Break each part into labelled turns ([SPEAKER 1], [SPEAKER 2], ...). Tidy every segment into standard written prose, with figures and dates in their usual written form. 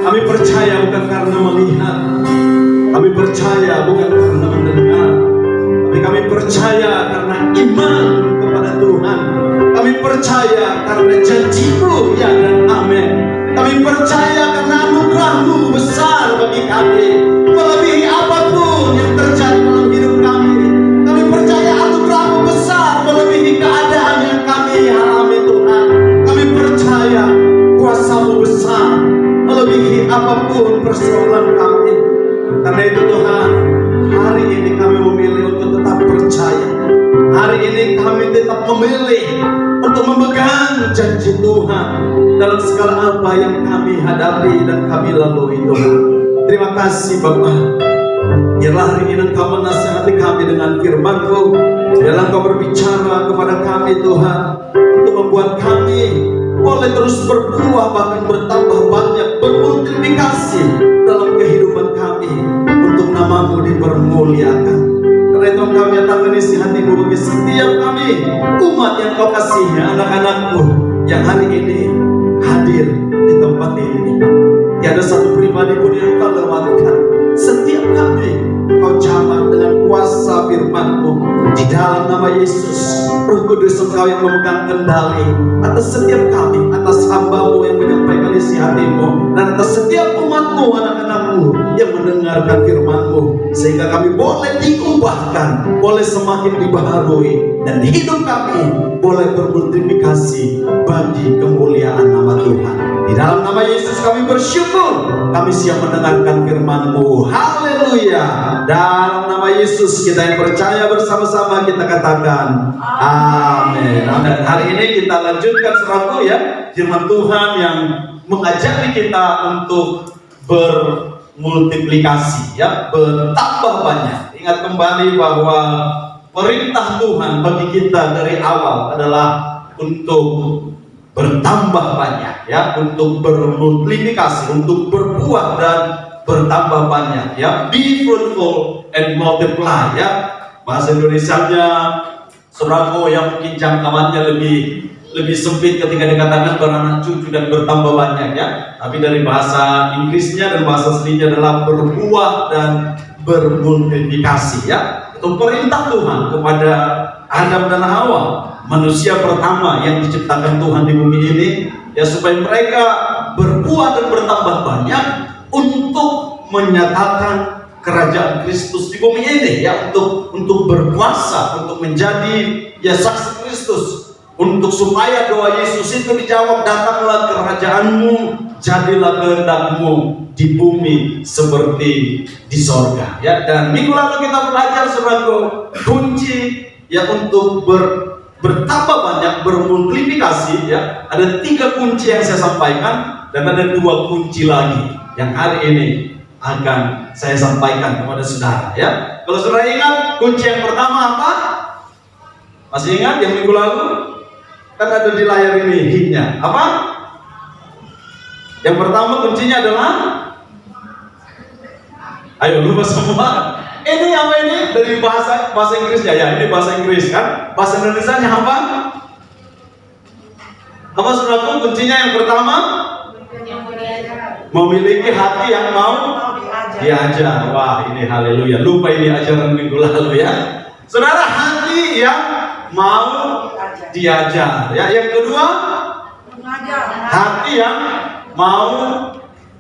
[SPEAKER 1] Kami percaya bukan karena melihat, kami percaya bukan karena mendengar, tapi kami percaya karena iman kepada Tuhan. Kami percaya karena janji-Mu ya dan amin. Kami percaya karena anugerah-Mu besar bagi kami, melebihi apapun yang terjadi dalam hidup kami. Kami percaya anugerah-Mu besar melebihi keadaan yang kami alami Tuhan. Kami percaya kuasa-Mu besar melebihi apapun persoalan kami. Karena itu Tuhan, hari ini kami memilih untuk tetap percaya. Hari ini kami tetap memilih untuk memegang janji Tuhan dalam segala apa yang kami hadapi dan kami lalui Tuhan. Terima kasih Bapa. Biarlah hari ini Engkau menasihati kami dengan firman-Mu. Biarlah Engkau berbicara kepada kami Tuhan, untuk membuat kami boleh terus berbuah, bahkan bertambah banyak, bermultiplikasi dalam kehidupan kami, untuk nama-Mu dipermuliakan. Karena itu Engkau nyatakan isi hati-Mu bagi setiap kami, umat yang Kau kasihi, anak-anak-Mu yang hari ini hadir di tempat ini. Tiada satu pribadi pun yang Kau lewatkan. Setiap kami Kau jamah dengan kuasa firman-Mu. Di dalam nama Yesus, Roh Kudus Engkau yang memegang kendali atas setiap kami, atas hamba-Mu yang menyampaikan isi hati-Mu, dan atas setiap umat-Mu, anak-anak-Mu yang mendengarkan firman-Mu, sehingga kami boleh diubahkan, boleh semakin dibaharui, dan hidup kami boleh bermultiplikasi bagi kemuliaan nama Tuhan. Di dalam nama Yesus kami bersyukur, kami siap mendengarkan firman-Mu. Haleluya. Dalam nama Yesus kita yang percaya bersama-sama kita katakan amin. Dan hari ini kita lanjutkan seraku ya, firman Tuhan yang mengajari kita untuk bermultiplikasi ya, bertambah banyak. Ingat kembali bahwa perintah Tuhan bagi kita dari awal adalah untuk bertambah banyak ya, untuk bermultiplikasi, untuk berbuah dan bertambah banyak ya. Be fruitful and multiply ya. Bahasa Indonesianya saudaraku yang mungkin jangkauannya lebih sempit ketika dikatakan beranak cucu dan bertambah banyak ya. Tapi dari bahasa Inggrisnya dan bahasa aslinya adalah berbuah dan bermultiplikasi ya. Itu perintah Tuhan kepada Adam dan Hawa, manusia pertama yang diciptakan Tuhan di bumi ini ya, supaya mereka berbuah dan bertambah banyak untuk menyatakan kerajaan Kristus di bumi ini ya, untuk berkuasa, untuk menjadi ya saksi Kristus, untuk supaya doa Yesus itu dijawab, datanglah kerajaan-Mu, jadilah kehendak-Mu di bumi seperti di sorga ya. Dan minggu lalu kita belajar saudaraku, kunci ya untuk bertambah banyak, bermultiplikasi ya. Ada 3 kunci yang saya sampaikan, dan ada 2 kunci lagi yang hari ini akan saya sampaikan kepada saudara ya. Kalau saudara ingat, kunci yang pertama apa? Masih ingat yang minggu lalu? Kan ada di layar ini hit-nya. Apa? Yang pertama kuncinya adalah, ayo lupa semua. Ini apa ini? Dari bahasa Inggrisnya ya. Ini bahasa Inggris kan? Bahasa Indonesianya apa? Apa saudaraku? Kuncinya yang pertama, memiliki hati yang mau diajar. Wah, ini haleluya. Lupa ini ajaran minggu lalu ya. Saudara, hati yang mau diajar ya. Yang kedua, hati yang mau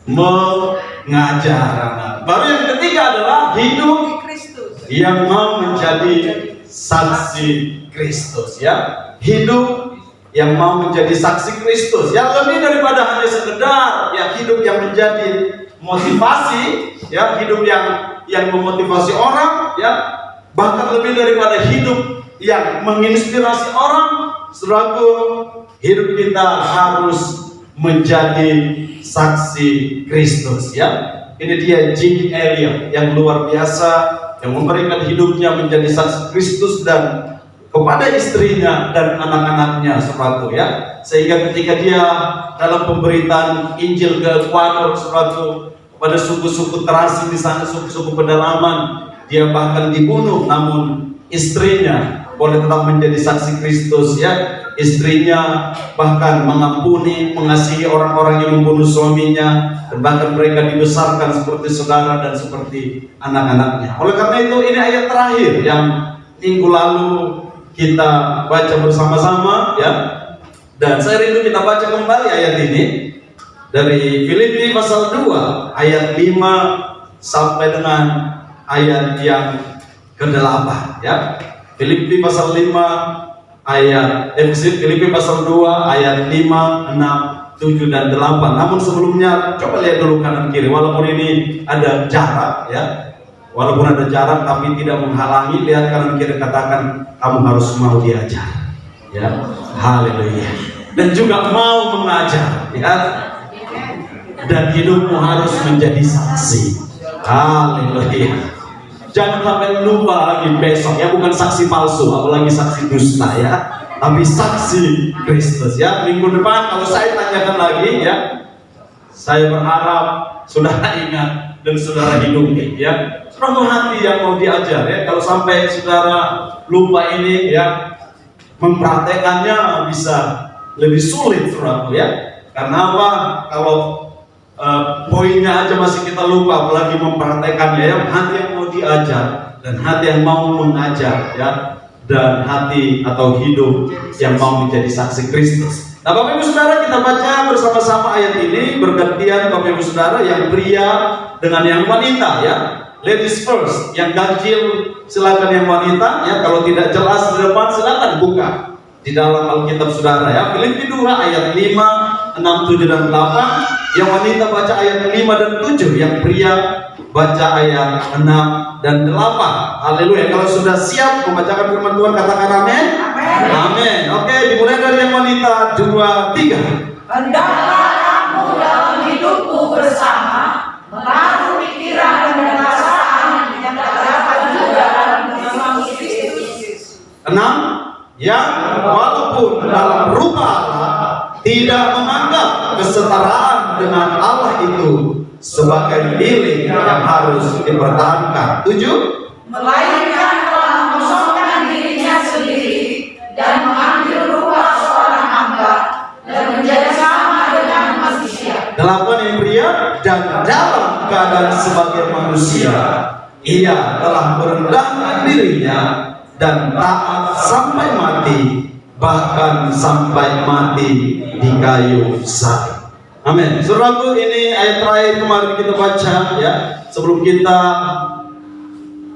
[SPEAKER 1] mengajar. Baru yang ketiga adalah hidup yang mau menjadi saksi Kristus ya. Hidup yang mau menjadi saksi Kristus ya, lebih daripada hanya sekedar ya hidup yang menjadi motivasi ya, hidup yang memotivasi orang ya, bahkan lebih daripada hidup yang menginspirasi orang. Saudaraku, hidup kita harus menjadi saksi Kristus ya. Ini dia Jimmy Elliot yang luar biasa, yang memberikan hidupnya menjadi saksi Kristus dan kepada istrinya dan anak-anaknya saudaraku ya. Sehingga ketika dia dalam pemberitaan Injil ke Ekuador saudaraku, pada suku-suku terasing di sana, suku-suku pedalaman, dia bahkan dibunuh, namun istrinya boleh tetap menjadi saksi Kristus ya. istrinya bahkan mengampuni, mengasihi orang-orang yang membunuh suaminya, dan bahkan mereka dibesarkan seperti saudara dan seperti anak-anaknya. Oleh karena itu ini ayat terakhir yang minggu lalu kita baca bersama-sama ya. Dan saya rindu kita baca kembali ayat ini dari Filipi pasal 2 ayat 5 sampai dengan ayat yang ke-8 ya. Filipi pasal 5 ayat Filipi pasal 2 ayat 5, 6, 7 dan 8. Namun sebelumnya coba lihat dulu kanan kiri, walaupun ini ada jarak ya. Walaupun ada jarak tapi tidak menghalangi. Lihat kanan kiri, katakan kamu harus mau diajar ya. Haleluya. Dan juga mau mengajar ya. Dan hidupmu harus menjadi saksi. Haleluya. Jangan sampai lupa lagi besok ya, bukan saksi palsu, apalagi saksi dusta ya, tapi saksi Kristus ya. Minggu depan kalau saya tanyakan lagi ya, saya berharap saudara ingat dan saudara hidupi ya. Saudara hati yang mau diajar ya. Kalau sampai saudara lupa ini ya, mempraktekannya bisa lebih sulit saudara ya. Karena apa? Kalau poinnya aja masih kita lupa, apalagi mempraktekannya ya. Hati yang mau diajar dan hati yang mau mengajar ya, dan hati atau hidup yang mau menjadi saksi Kristus. Nah Bapak Ibu Saudara, kita baca bersama-sama ayat ini bergantian Bapak Ibu Saudara, yang pria dengan yang wanita ya. Ladies first, yang ganjil silakan yang wanita ya. Kalau tidak jelas di depan silakan buka di dalam Alkitab Saudara ya. Filipi 2 ayat 5, 6, 7 dan 8. Yang wanita baca ayat 5 dan 7, yang pria baca ayat 6 dan 8. Haleluya. Kalau sudah siap membacakan firman Tuhan, katakan amin. Amin. Amin. Oke, dimulai dari yang wanita. 2, 3.
[SPEAKER 2] Hendaklah kamu dalam hidupku bersama menaruh pikiran dan perasaan yang terdapat juga dalam Kristus.
[SPEAKER 1] 6. Yang walaupun dalam rupa Allah tidak menganggap kesetaraan dengan Allah itu sebagai milik yang harus dipertahankan. 7.
[SPEAKER 2] Melainkan telah mengosongkan dirinya sendiri dan mengambil rupa seorang hamba dan menjadi sama dengan manusia.
[SPEAKER 1] 8. Yang pria, dan dalam keadaan sebagai manusia ia telah merendahkan dirinya dan taat sampai mati, bahkan sampai mati di kayu salib. Amin. Saudaraku, ini ayat terakhir kemarin kita baca ya, sebelum kita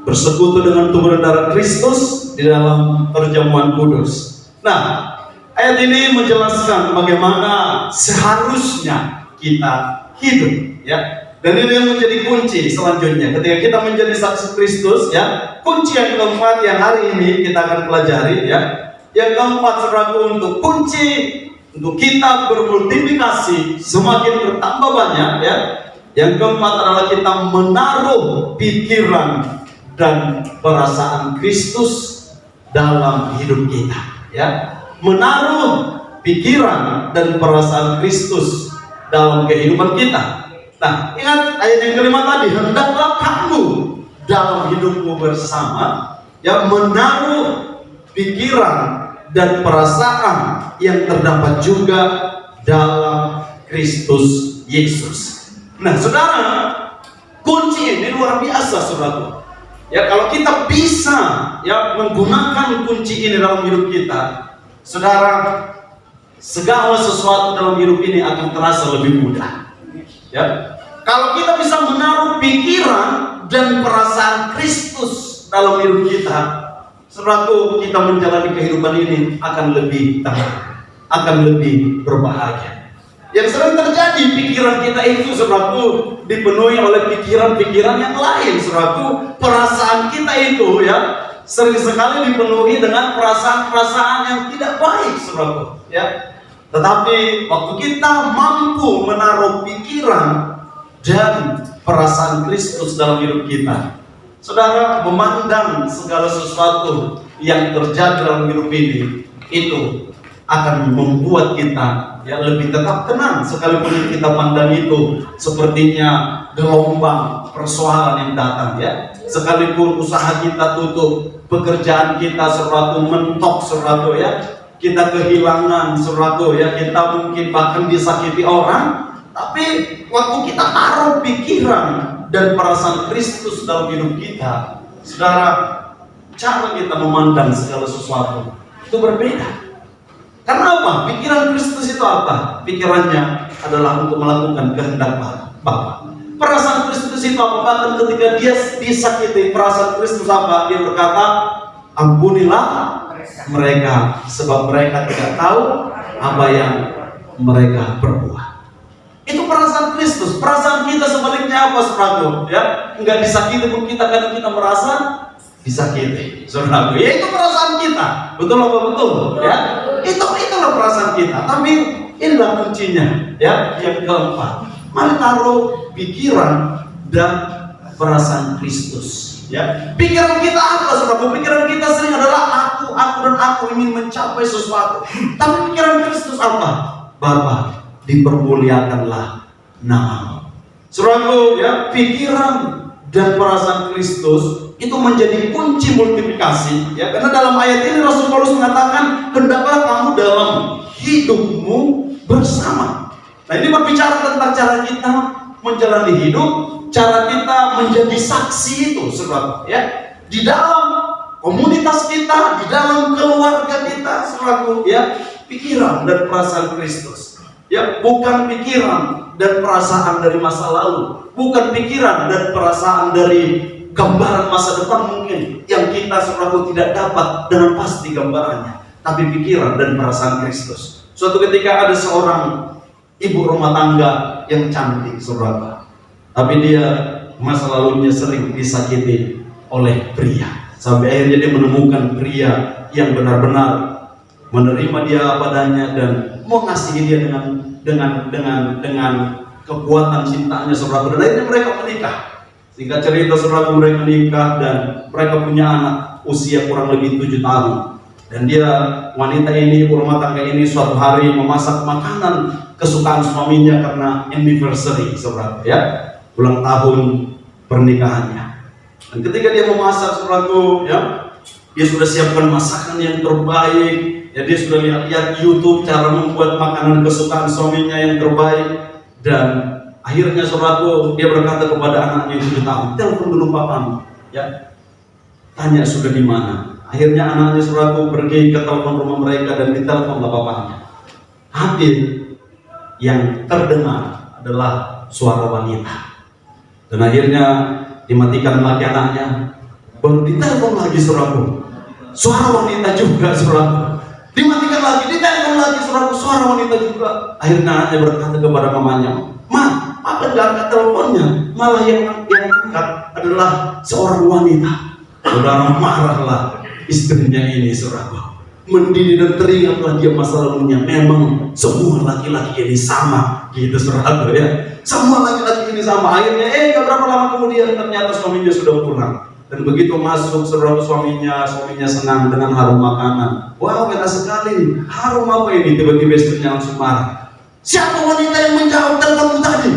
[SPEAKER 1] bersekutu dengan tubuh dan darah Kristus di dalam perjamuan kudus. Nah, ayat ini menjelaskan bagaimana seharusnya kita hidup ya. Dan ini yang menjadi kunci selanjutnya ketika kita menjadi saksi Kristus ya. Kunci yang keempat yang hari ini kita akan pelajari ya. Yang keempat saudaraku, untuk kunci untuk kita bermultiplikasi semakin bertambah banyak ya. Yang keempat adalah kita menaruh pikiran dan perasaan Kristus dalam hidup kita ya. Menaruh pikiran dan perasaan Kristus dalam kehidupan kita. Nah, ingat ayat yang kelima tadi, hendaklah kamu dalam hidupmu bersama ya, menaruh pikiran dan perasaan yang terdapat juga dalam Kristus Yesus. Nah, saudara, kunci ini luar biasa, saudara. Ya, kalau kita bisa ya menggunakan kunci ini dalam hidup kita, saudara, segala sesuatu dalam hidup ini akan terasa lebih mudah. Ya, kalau kita bisa menaruh pikiran dan perasaan Kristus dalam hidup kita, saudaraku, kita menjalani kehidupan ini akan lebih tenang, akan lebih berbahagia. Yang sering terjadi, pikiran kita itu saudaraku dipenuhi oleh pikiran-pikiran yang lain, saudaraku. Perasaan kita itu ya sering sekali dipenuhi dengan perasaan-perasaan yang tidak baik, saudaraku ya. Tetapi waktu kita mampu menaruh pikiran dan perasaan Kristus dalam hidup kita, saudara, memandang segala sesuatu yang terjadi dalam hidup ini, itu akan membuat kita ya lebih tetap tenang, sekalipun kita pandang itu sepertinya gelombang persoalan yang datang ya. Sekalipun usaha kita tutup, pekerjaan kita sesuatu mentok sesuatu ya, kita kehilangan saudaraku ya, kita mungkin bahkan disakiti orang, tapi waktu kita taruh pikiran dan perasaan Kristus dalam hidup kita, saudara, cara kita memandang segala sesuatu itu berbeda. Karena apa? Pikiran Kristus itu apa? Pikirannya adalah untuk melakukan kehendak Bapa. Perasaan Kristus itu apa? Bahkan ketika dia disakiti, perasaan Kristus apa? Dia berkata, ampunilah mereka, sebab mereka tidak tahu apa yang mereka perbuat. Itu perasaan Kristus. Perasaan kita sebaliknya apa, saudaraku? Ya, enggak disakiti pun kita, kadang kita merasa disakiti, saudaraku. Ya, itu perasaan kita. Betul apa betul? Ya, itulah perasaan kita. Tapi inilah kuncinya. Ya, yang keempat, mari taruh pikiran dan perasaan Kristus. Ya, pikiran kita apa, saudaraku? Pikiran kita sering adalah aku ingin mencapai sesuatu. Tapi pikiran Kristus apa? Bapa, dipermuliakanlah namamu. Saudaraku, ya, pikiran dan perasaan Kristus itu menjadi kunci multiplikasi, ya, karena dalam ayat ini Rasul Paulus mengatakan, hendaklah kamu dalam hidupmu bersama. Nah, ini berbicara tentang cara kita menjalani hidup, cara kita menjadi saksi itu, saudara, ya, di dalam komunitas kita, di dalam keluarga kita, saudara, ya, pikiran dan perasaan Kristus, ya, bukan pikiran dan perasaan dari masa lalu, bukan pikiran dan perasaan dari gambaran masa depan mungkin yang kita, saudara, tidak dapat dengan pasti gambarannya, tapi pikiran dan perasaan Kristus. Suatu ketika ada seorang ibu rumah tangga yang cantik, saudara, tapi dia masa lalunya sering disakiti oleh pria, sampai akhirnya dia menemukan pria yang benar-benar menerima dia apa adanya dan mengasihi dia dengan kekuatan cintanya, saudara. Dan akhirnya mereka menikah. Singkat cerita, saudara, mereka menikah dan mereka punya anak usia kurang lebih 7 tahun. Dan dia, wanita ini, ibu rumah tangga ini, suatu hari memasak makanan kesukaan suaminya karena anniversary, saudara, ya, ulang tahun pernikahannya. Dan ketika dia memasak, saudara, ya, dia sudah siapkan masakan yang terbaik, ya, dia sudah lihat YouTube cara membuat makanan kesukaan suaminya yang terbaik. Dan akhirnya, saudaraku, dia berkata kepada anaknya yang 7 tahun, telepon dulu papamu, ya, tanya sudah di mana. Akhirnya anaknya, saudaraku, pergi ke telepon rumah mereka dan ditelepon bapaknya. Hampir yang terdengar adalah suara wanita. Dan akhirnya dimatikan lagi anaknya, baru ditelepon lagi, saudaraku, suara wanita juga, saudaraku. Dimatikan lagi, ditelepon lagi, saudaraku, suara wanita juga. Akhirnya anaknya berkata kepada mamanya, "Ma, apa nggak angkat teleponnya? Malah yang angkat adalah seorang wanita." Saudara, marahlah istrinya ini, saudara. Mendidih dan teringatlah dia masa lalunya. Memang semua laki-laki ini sama, gitu, saudara, ya. Semua laki-laki ini sama. Akhirnya, gak berapa lama kemudian ternyata suaminya sudah pulang. Dan begitu masuk, saudara, suaminya senang dengan harum makanan. Wow, enak sekali. Harum apa ini? Tiba-tiba istrinya langsung marah. Siapa wanita yang menjawab telepon tadi?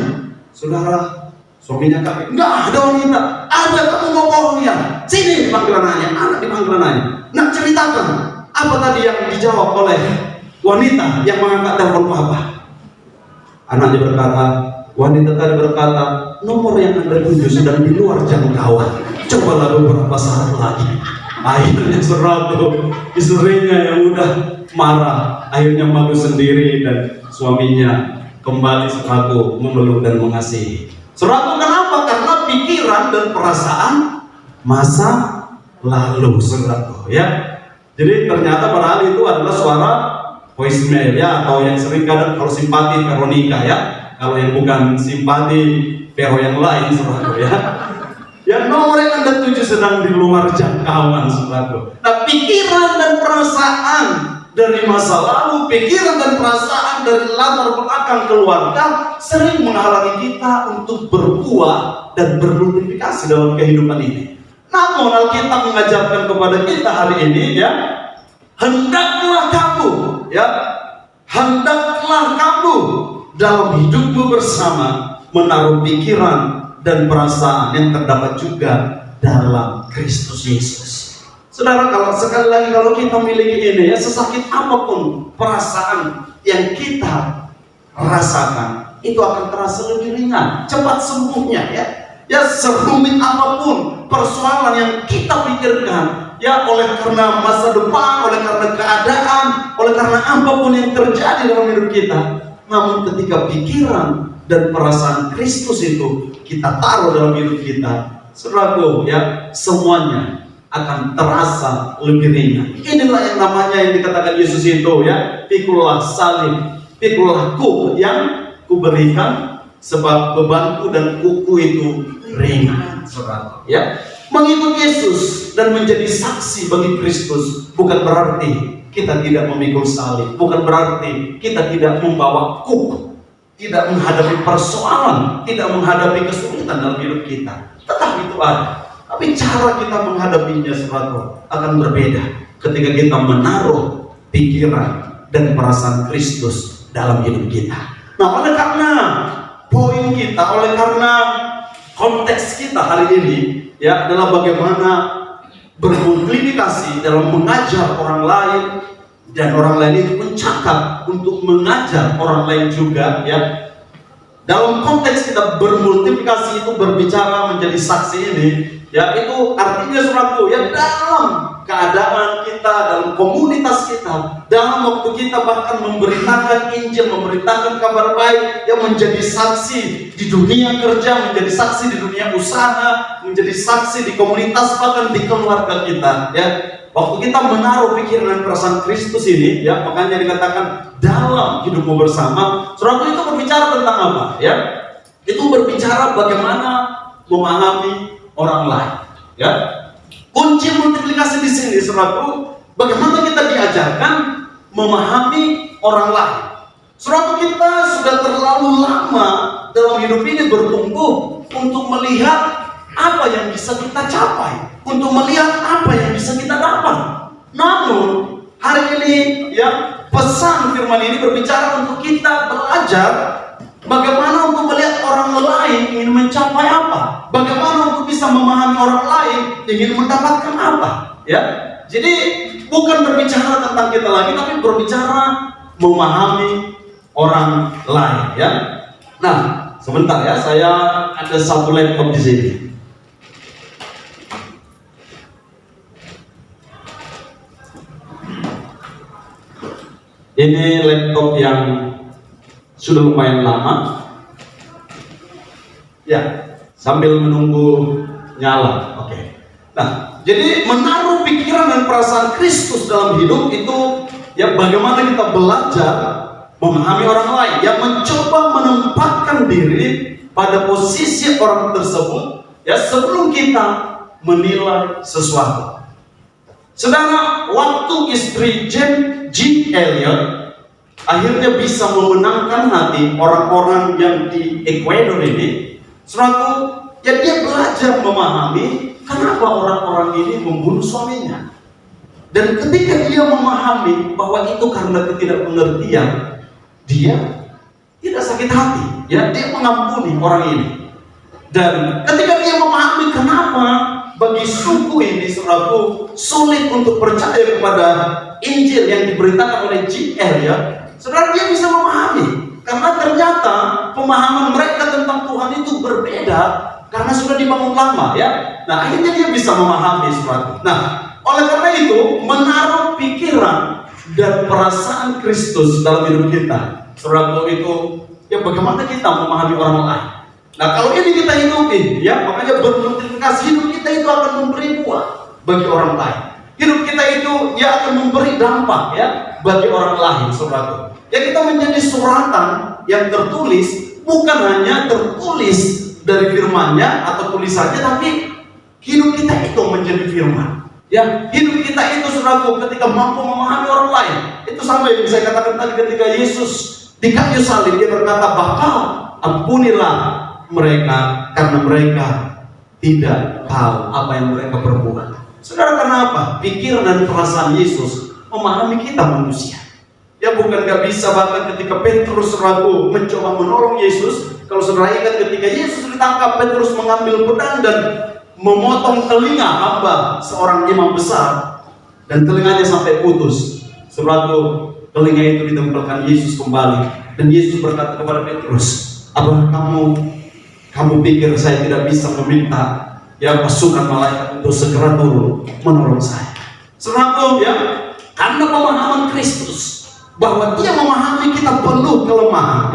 [SPEAKER 1] Saudara, suaminya kaget. Enggak ada wanita. Ada, kamu mau bohong ya? Sini dipanggil anaknya. Anak dipanggil anaknya. Nak ceritakan apa tadi yang dijawab oleh wanita yang mengangkat telepon papa? Anaknya berkata, wanita tadi berkata, nomor yang Anda tuju sedang di luar jangkauan. Cobalah beberapa saat lagi. Akhirnya, saudara, istrinya yang udah marah akhirnya malu sendiri dan suaminya kembali, saudara, memeluk dan mengasihi. Saudara, kenapa? Karena pikiran dan perasaan masa lalu, saudara, ya. Jadi ternyata padahal itu adalah suara voicemail, ya, atau yang sering kadang kalau simpati Veronica, ya. Kalau yang bukan simpati Vero yang lain, saudara, ya. Ya, nomor yang Anda tuju sedang di luar jangkauan, saudara. Nah, pikiran dan perasaan dari masa lalu, pikiran dan perasaan dari latar belakang keluarga sering menghalangi kita untuk berbuah dan bermultiplikasi dalam kehidupan ini. Namun Alkitab mengajarkan kepada kita hari ini, ya, hendaklah kamu dalam hidupmu bersama menaruh pikiran dan perasaan yang terdapat juga dalam Kristus Yesus. Saudara, kalau sekali lagi kalau kita miliki ini ya, sesakit apapun perasaan yang kita rasakan, itu akan terasa lebih ringan, cepat sembuhnya ya. Ya, serumit apapun persoalan yang kita pikirkan, ya, oleh karena masa depan, oleh karena keadaan, oleh karena apapun yang terjadi dalam hidup kita, namun ketika pikiran dan perasaan Kristus itu kita taruh dalam hidup kita, saudaraku, ya, semuanya akan terasa lebih ringan. Inilah yang namanya yang dikatakan Yesus itu, ya, pikulah salib, pikulah kuk yang kuberikan, sebab bebanku dan kuku itu ringan, saudara. Ya, mengikut Yesus dan menjadi saksi bagi Kristus bukan berarti kita tidak memikul salib, bukan berarti kita tidak membawa kuk, tidak menghadapi persoalan, tidak menghadapi kesulitan dalam hidup kita. Tetap itu ada. Tapi cara kita menghadapinya, saudara, akan berbeda ketika kita menaruh pikiran dan perasaan Kristus dalam hidup kita. Nah, oleh karena poin kita, oleh karena konteks kita hari ini, ya, adalah bagaimana bermultiplikasi dalam mengajar orang lain, dan orang lain itu mencakap untuk mengajar orang lain juga, ya. Dalam konteks kita bermultiplikasi itu berbicara menjadi saksi ini, ya, itu artinya suatu, ya, dalam keadaan kita, dalam komunitas kita, dalam waktu kita bahkan memberitakan Injil, memberitakan kabar baik, yang menjadi saksi di dunia kerja, menjadi saksi di dunia usaha, menjadi saksi di komunitas, bahkan di keluarga kita, ya. Waktu kita menaruh pikiran dan perasaan Kristus ini, ya, makanya dikatakan dalam hidupmu bersama. Saudara, itu berbicara tentang apa? Ya, itu berbicara bagaimana memahami orang lain. Ya, kunci multiplikasi di sini, saudara, bagaimana kita diajarkan memahami orang lain. Saudara, kita sudah terlalu lama dalam hidup ini bertumbuh untuk melihat apa yang bisa kita capai, untuk melihat apa yang bisa kita dapat. Namun hari ini, ya, pesan firman ini berbicara untuk kita belajar bagaimana untuk melihat orang lain ingin mencapai apa, bagaimana untuk bisa memahami orang lain ingin mendapatkan apa. Ya, jadi bukan berbicara tentang kita lagi, tapi berbicara memahami orang lain. Ya, nah, sebentar ya, saya ada satu laptop di sini. Ini laptop yang sudah lumayan lama. Ya, sambil menunggu nyala. Oke. Nah, jadi menaruh pikiran dan perasaan Kristus dalam hidup itu, ya, bagaimana kita belajar memahami orang lain, yang mencoba menempatkan diri pada posisi orang tersebut, ya, sebelum kita menilai sesuatu. Saudara, waktu istri James G. Elliot akhirnya bisa memenangkan hati orang-orang yang di Ekuador ini, suatu, ya, dia belajar memahami kenapa orang-orang ini membunuh suaminya. Dan ketika dia memahami bahwa itu karena ketidakpengertian, dia tidak sakit hati, ya, dia mengampuni orang ini. Dan ketika dia memahami kenapa bagi suku ini, saudaraku, sulit untuk percaya kepada Injil yang diberitakan oleh G. Elliot, saudara, dia bisa memahami karena ternyata pemahaman mereka tentang Tuhan itu berbeda karena sudah dibangun lama, ya. Nah, akhirnya dia bisa memahami, saudara. Nah, oleh karena itu, menaruh pikiran dan perasaan Kristus dalam hidup kita, saudara, itu, ya, bagaimana kita memahami orang lain. Nah, kalau ini kita hidupi, ya, makanya bermultiplikasi, hidup kita itu akan memberi buah bagi orang lain. Hidup kita itu, ya, akan memberi dampak, ya, bagi orang lain, saudara. Ya, kita menjadi suratan yang tertulis, bukan hanya tertulis dari firman-Nya atau tulisannya, tapi hidup kita itu menjadi firman. Ya, hidup kita itu, saudara, ketika mampu memahami orang lain, itu sama yang saya katakan tadi ketika Yesus di kayu salib, dia berkata, "Bapa, ampunilah mereka karena mereka tidak tahu apa yang mereka perbuat." Saudara, karena apa? Pikiran dan perasaan Yesus memahami kita manusia. Ya, bukan gak bisa, bahkan ketika Petrus ragu mencoba menolong Yesus. Kalau saudara ingat ketika Yesus ditangkap, Petrus mengambil pedang dan memotong telinga hamba seorang imam besar dan telinganya sampai putus. Suatu telinga itu ditempelkan Yesus kembali dan Yesus berkata kepada Petrus, "Apa kamu pikir saya tidak bisa meminta pasukan malaikat untuk segera turun menolong saya?" Saudaraku, karena pemahaman Kristus bahwa Dia memahami kita penuh kelemahan,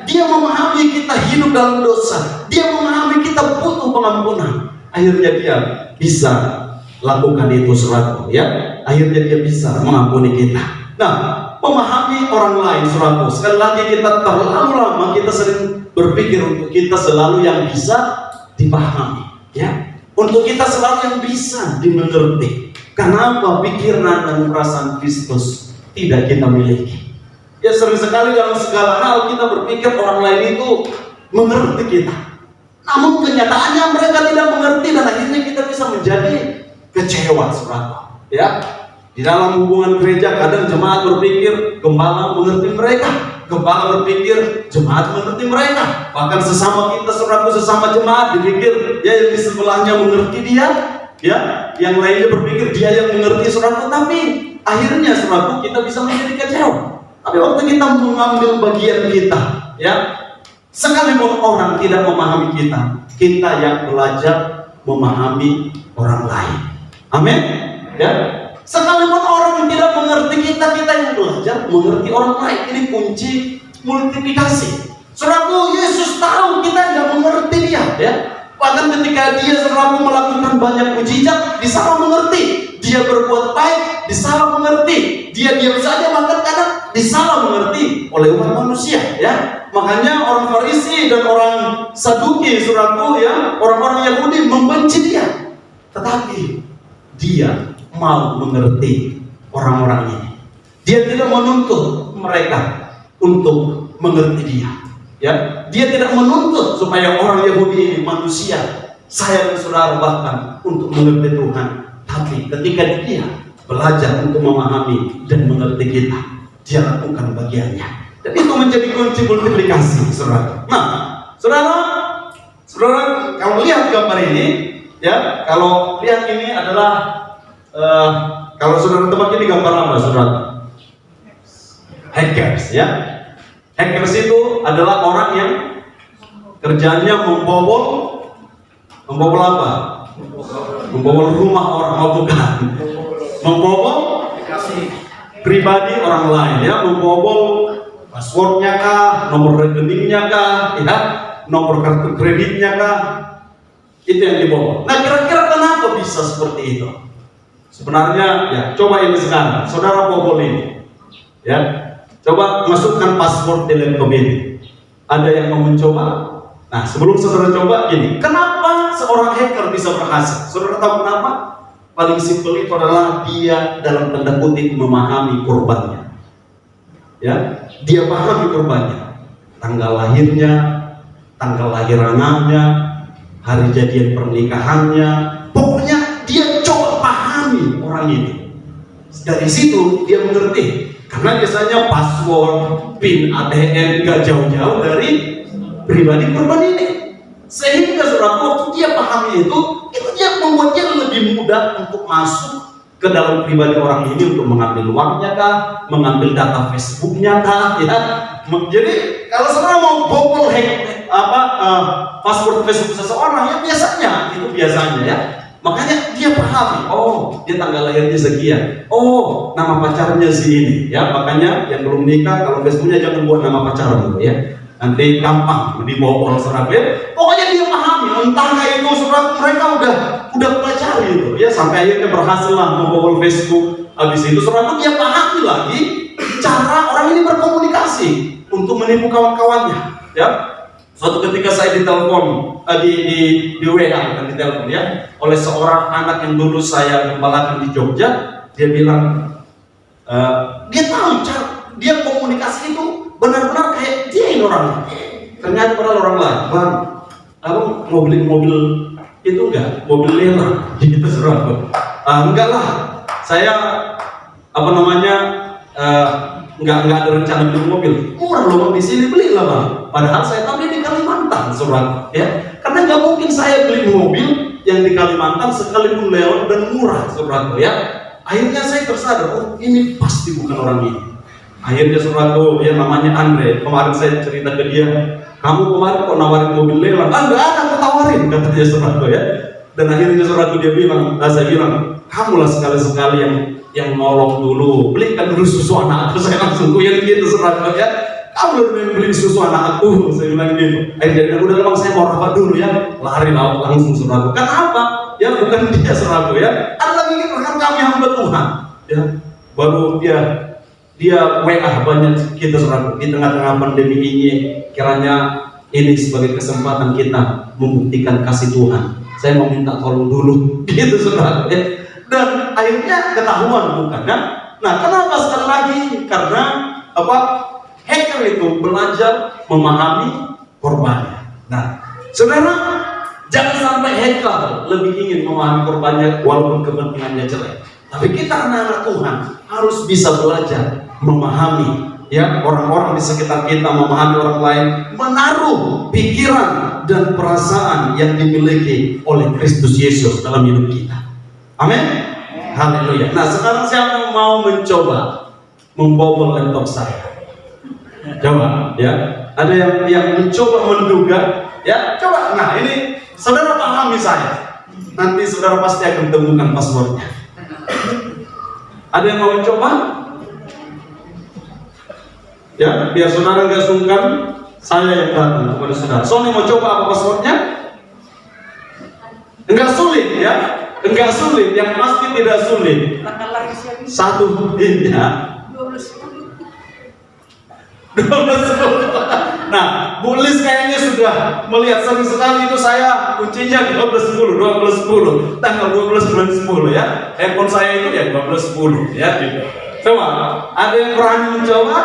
[SPEAKER 1] Dia memahami kita hidup dalam dosa, Dia memahami kita butuh pengampunan. Akhirnya Dia bisa lakukan itu, saudaraku, Akhirnya Dia bisa mengampuni kita. Nah, memahami orang lain, saudaraku, sekali lagi kita terlalu lama kita sering berpikir untuk kita selalu yang bisa dipahami, untuk kita selalu yang bisa dimengerti. Kenapa pikiran dan perasaan Kristus tidak kita miliki? Sering sekali dalam segala hal kita berpikir orang lain itu mengerti kita, namun kenyataannya mereka tidak mengerti dan akhirnya kita bisa menjadi kecewa, saudara. Di dalam hubungan gereja kadang jemaat berpikir gembala mengerti mereka, gembala berpikir jemaat mengerti mereka, bahkan sesama kita, saudara, sesama jemaat dipikir yang di sebelahnya mengerti dia, yang lainnya berpikir dia yang mengerti, saudara. Tapi akhirnya, saudara, kita bisa menjadi kecewa. Tapi waktu kita mengambil bagian kita, sekalipun orang tidak memahami kita, kita yang belajar memahami orang lain. Amin. Sekalipun orang tidak mengerti kita, kita yang belajar mengerti orang lain. Ini kunci multiplikasi. Saudaraku, Yesus tahu kita tidak mengerti dia, Bahkan ketika Dia selalu melakukan banyak mujizat, disalah mengerti. Dia berbuat baik, disalah mengerti. Dia diam saja, bahkan kadang disalah mengerti oleh umat manusia, Makanya orang Farisi dan orang Saduki, saudaraku, orang-orang Yahudi membenci Dia. Tetapi Dia mau mengerti orang-orang ini. Dia tidak menuntut mereka untuk mengerti Dia. Dia tidak menuntut supaya orang Yahudi ini, manusia, saya dan saudara bahkan untuk mengerti Tuhan. Tapi ketika Dia belajar untuk memahami dan mengerti kita, Dia lakukan bagiannya. Dan itu menjadi kunci multiplikasi, saudara. Nah, saudara, kalau lihat gambar ini, kalau lihat ini adalah kalau saudara tebak ini gambar apa, saudara? Hackers, Hackers itu adalah orang yang kerjanya membobol apa? Membobol rumah orang, bukan. Membobol pribadi orang lain, membobol passwordnya kah, nomor rekeningnya kah, nomor kartu kreditnya kah, itu yang dibobol. Nah, kira-kira kenapa bisa seperti itu? Sebenarnya, coba ini sekarang, saudara bobol ini, coba masukkan password di laptop ini. Ada yang mau mencoba? Nah, sebelum saudara coba ini, kenapa seorang hacker bisa berhasil? Saudara tahu kenapa? Paling simpel itu adalah dia dalam tanda kutip memahami korbannya. Dia pahami korbannya, tanggal lahirnya, tanggal lahir anaknya, hari jadian pernikahannya. Pokoknya dia coba pahami orang ini. Dari situ dia mengerti. Karena biasanya password, PIN ATM gak jauh-jauh dari pribadi korban ini. Sehingga saudara, waktu dia pahami itu dia membuat dia lebih mudah untuk masuk ke dalam pribadi orang ini untuk mengambil uangnya kah, mengambil data Facebooknya kah, Jadi kalau saudara mau bobol password Facebook seseorang, biasanya makanya dia pahami, dia tanggal lahirnya sekian, nama pacarnya si ini, makanya yang belum nikah kalau Facebooknya jangan buat nama pacarnya, nanti gampang dibobol, saudara. Pokoknya dia pahami, entah itu saudara, mereka udah pelajari itu, sampai akhirnya berhasil lah membobol Facebook. Habis itu saudara, dia pahami lagi cara orang ini berkomunikasi untuk menipu kawan-kawannya, Suatu ketika saya ditelepon di WA, bukan ditelepon, oleh seorang anak yang dulu saya gembalakan di Jogja. Dia bilang dia tahu cara dia komunikasi itu benar-benar kayak dia ini orangnya. Ternyata padahal orang lain, Bang, abang mau beli mobil itu enggak? Mobil lelang, gitu saudara. Enggak lah, saya enggak ada rencana beli mobil. Murah loh di sini, belilah Bang. Padahal saya tahu dia di Kalimantan, saudara, karena nggak mungkin saya beli mobil yang di Kalimantan sekalipun lewat dan murah, saudaraku ya. Akhirnya saya tersadar, oh ini pasti bukan orang ini. Akhirnya saudaraku, ya namanya Andre, kemarin saya cerita ke dia, kamu kemarin kok nawarin mobil lelang? Ah nggak ada, aku tawarin, katanya saudaraku ya. Dan akhirnya saudaraku dia bilang, saya bilang, kamulah sekali-sekali yang nolong dulu, belikan dulu susu anak aku. Saya langsung kuyang gitu saudaraku ya. Kamu udah beli susu anak aku, saya bilang gitu. Akhirnya udah lama saya mau rapat dulu ya, lari langsung saudaraku. Kenapa? Ya bukan dia saudaraku ya. Ada lagi rekan kami hamba Tuhan, ya baru dia WA banyak kita saudaraku di tengah-tengah pandemi ini. Kiranya ini sebagai kesempatan kita membuktikan kasih Tuhan. Saya mau minta tolong dulu, gitu saudaraku ya. Dan akhirnya ketahuan bukan kan? Nah kenapa sekali lagi? Karena apa? Hacker itu belajar memahami korbannya. Nah, saudara, jangan sampai hacker lebih ingin memahami korbannya walaupun kepentingannya jelek. Tapi kita anak-anak Tuhan harus bisa belajar memahami ya orang-orang di sekitar kita, memahami orang lain, menaruh pikiran dan perasaan yang dimiliki oleh Kristus Yesus dalam hidup kita. Amin. Haleluya. Nah, sekarang siapa yang mau mencoba membobol laptop saya? Coba ya, ada yang mencoba menduga ya, coba. Nah ini saudara pahami saya, nanti saudara pasti akan temukan passwordnya. Ada yang mau mencoba? Ya, biar saudara nggak sungkan, saya yang datang kepada saudara. Sony mau coba apa passwordnya? Enggak sulit ya, enggak sulit, yang pasti tidak sulit. Satu ya. 12. Nah, Bu Lis kayaknya sudah melihat sering sekali itu saya kuncinya 1210 tanggal 12 bulan 10 ya. Handphone saya itu ya 1210 ya. Coba, ada yang berani mencoba?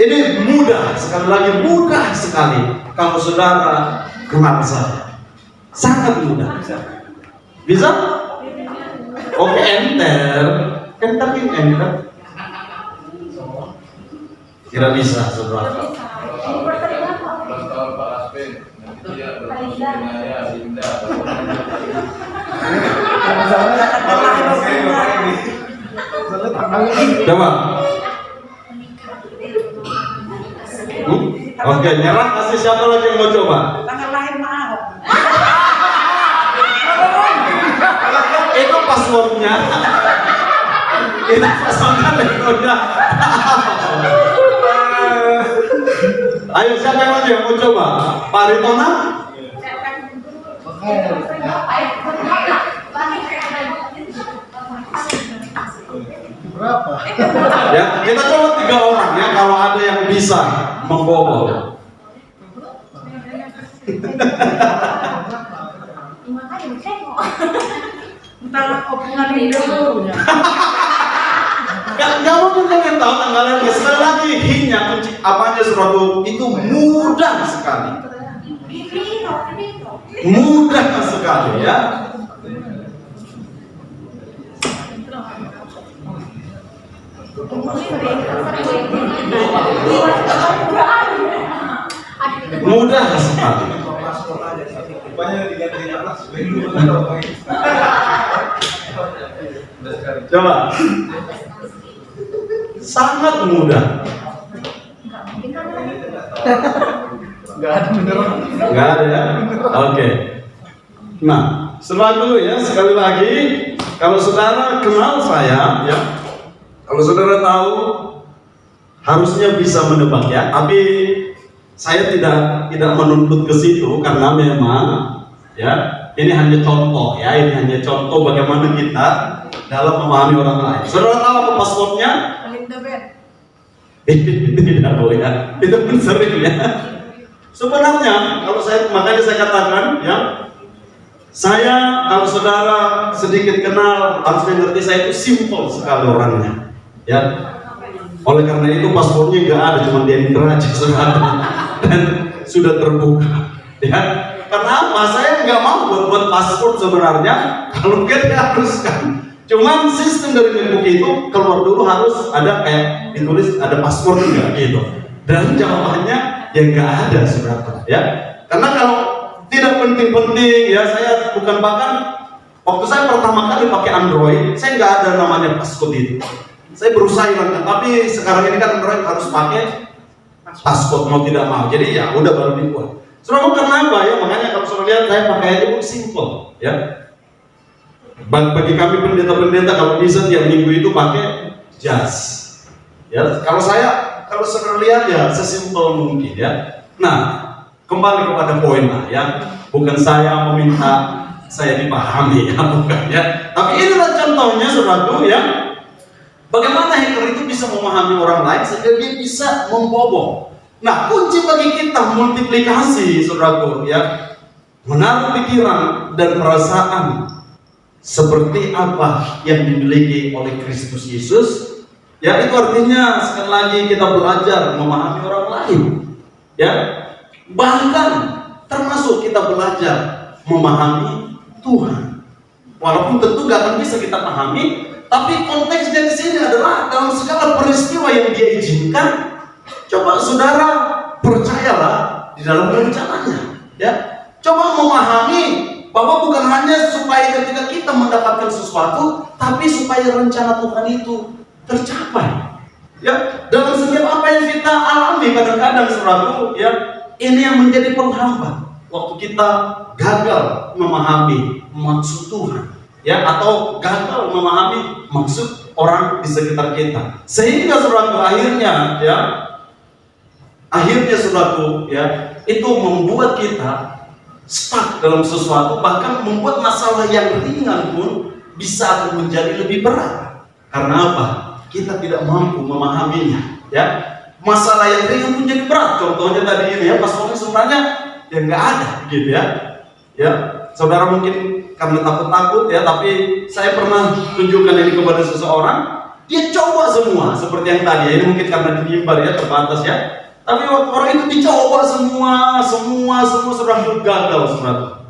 [SPEAKER 1] Ini mudah, sekali lagi mudah sekali kalau saudara kenal saya. Sangat mudah. Bisa? Oke, enter. Enter. Tidak bisa, saudara. Coba. Oke, nyerah, kasih siapa lagi yang mau coba?
[SPEAKER 2] Tanggal lahir Ahok.
[SPEAKER 1] Itu passwordnya. Itu passwordnya teleponnya. Ayo siapa yang lagi yang mau coba? Pak Ritona?
[SPEAKER 3] Berapa?
[SPEAKER 1] Ya, kita coba 3 orang ya, kalau ada yang bisa membobol.
[SPEAKER 2] Entar omongan dulu.
[SPEAKER 1] Gak mungkin kalian tahu tanggalnya. Sekali lagi, hingga kunci apanya suatu itu mudah sekali. Mudah sekali ya. Mudah sekali. Coba. Sangat mudah.
[SPEAKER 3] Nggak ada beneran.
[SPEAKER 1] Nggak ada ya? Oke. Nah, selalu ya, sekali lagi, kalau saudara kenal saya ya, kalau saudara tahu harusnya bisa menebak ya, tapi saya tidak menuntut ke situ karena memang ya ini hanya contoh ya, ini hanya contoh bagaimana kita dalam memahami orang lain. Saudara tahu apa passwordnya? Tidak boleh ya, itu pun sering ya. Sebenarnya kalau makanya saya katakan ya, saya kalau saudara sedikit kenal harus mengerti saya itu simple sekali orangnya ya. Oleh karena itu passwordnya nggak ada, cuma dia aja saudara, dan sudah terbuka ya. Karena apa? Saya nggak mau buat password sebenarnya kalau nggak diharuskan. Cuman sistem dari MacBook itu keluar dulu harus ada kayak ditulis ada paspor enggak gitu. Dan jawabannya ya nggak ada saudara ya. Karena kalau tidak penting-penting ya, saya bukan, bahkan waktu saya pertama kali pakai Android, saya nggak ada namanya passcode itu. Saya berusaha hilangkan, tapi sekarang ini kan Android harus pakai passcode mau tidak mau. Jadi ya udah baru dibuat. Saudara, karena apa ya? Makanya kalau saudara lihat saya pakai aja book simple ya. Bagi kami pendeta-pendeta kalau bisa tiap minggu itu pakai jas. Ya, kalau saudara lihat ya sesimpel mungkin ya. Nah, kembali kepada poin lah ya. Bukan saya meminta saya dipahami ya, bukan ya. Tapi inilah contohnya saudaraku ya. Bagaimana hacker itu bisa memahami orang lain sehingga dia bisa membobol. Nah, kunci bagi kita multiplikasi saudaraku ya. Menaruh pikiran dan perasaan seperti apa yang dimiliki oleh Kristus Yesus. Ya, itu artinya sekali lagi kita belajar memahami orang lain. Ya, bahkan termasuk kita belajar memahami Tuhan. Walaupun tentu gak akan bisa kita pahami, tapi konteksnya di sini adalah dalam segala peristiwa yang Dia izinkan. Coba saudara percayalah di dalam rencananya. Ya, coba memahami bahwa bukan hanya supaya ketika kita mendapatkan sesuatu, tapi supaya rencana Tuhan itu tercapai. Ya, dalam setiap apa yang kita alami kadang-kadang saudaraku, ya, ini yang menjadi penghambat waktu kita gagal memahami maksud Tuhan, ya, atau gagal memahami maksud orang di sekitar kita. Sehingga saudaraku akhirnya saudaraku, ya, itu membuat kita stuck dalam sesuatu, bahkan membuat masalah yang ringan pun bisa akan menjadi lebih berat. Karena apa? Kita tidak mampu memahaminya, ya. Masalah yang ringan pun jadi berat. Contohnya tadi ini ya, pas sebenarnya ya nggak ada, gitu ya. Ya, saudara mungkin karena takut-takut ya, tapi saya pernah tunjukkan ini kepada seseorang. Dia coba semua seperti yang tadi. Ini mungkin karena di mimbar ya, terbatas ya. Tapi waktu orang itu dicoba semua sudah gagal saudara.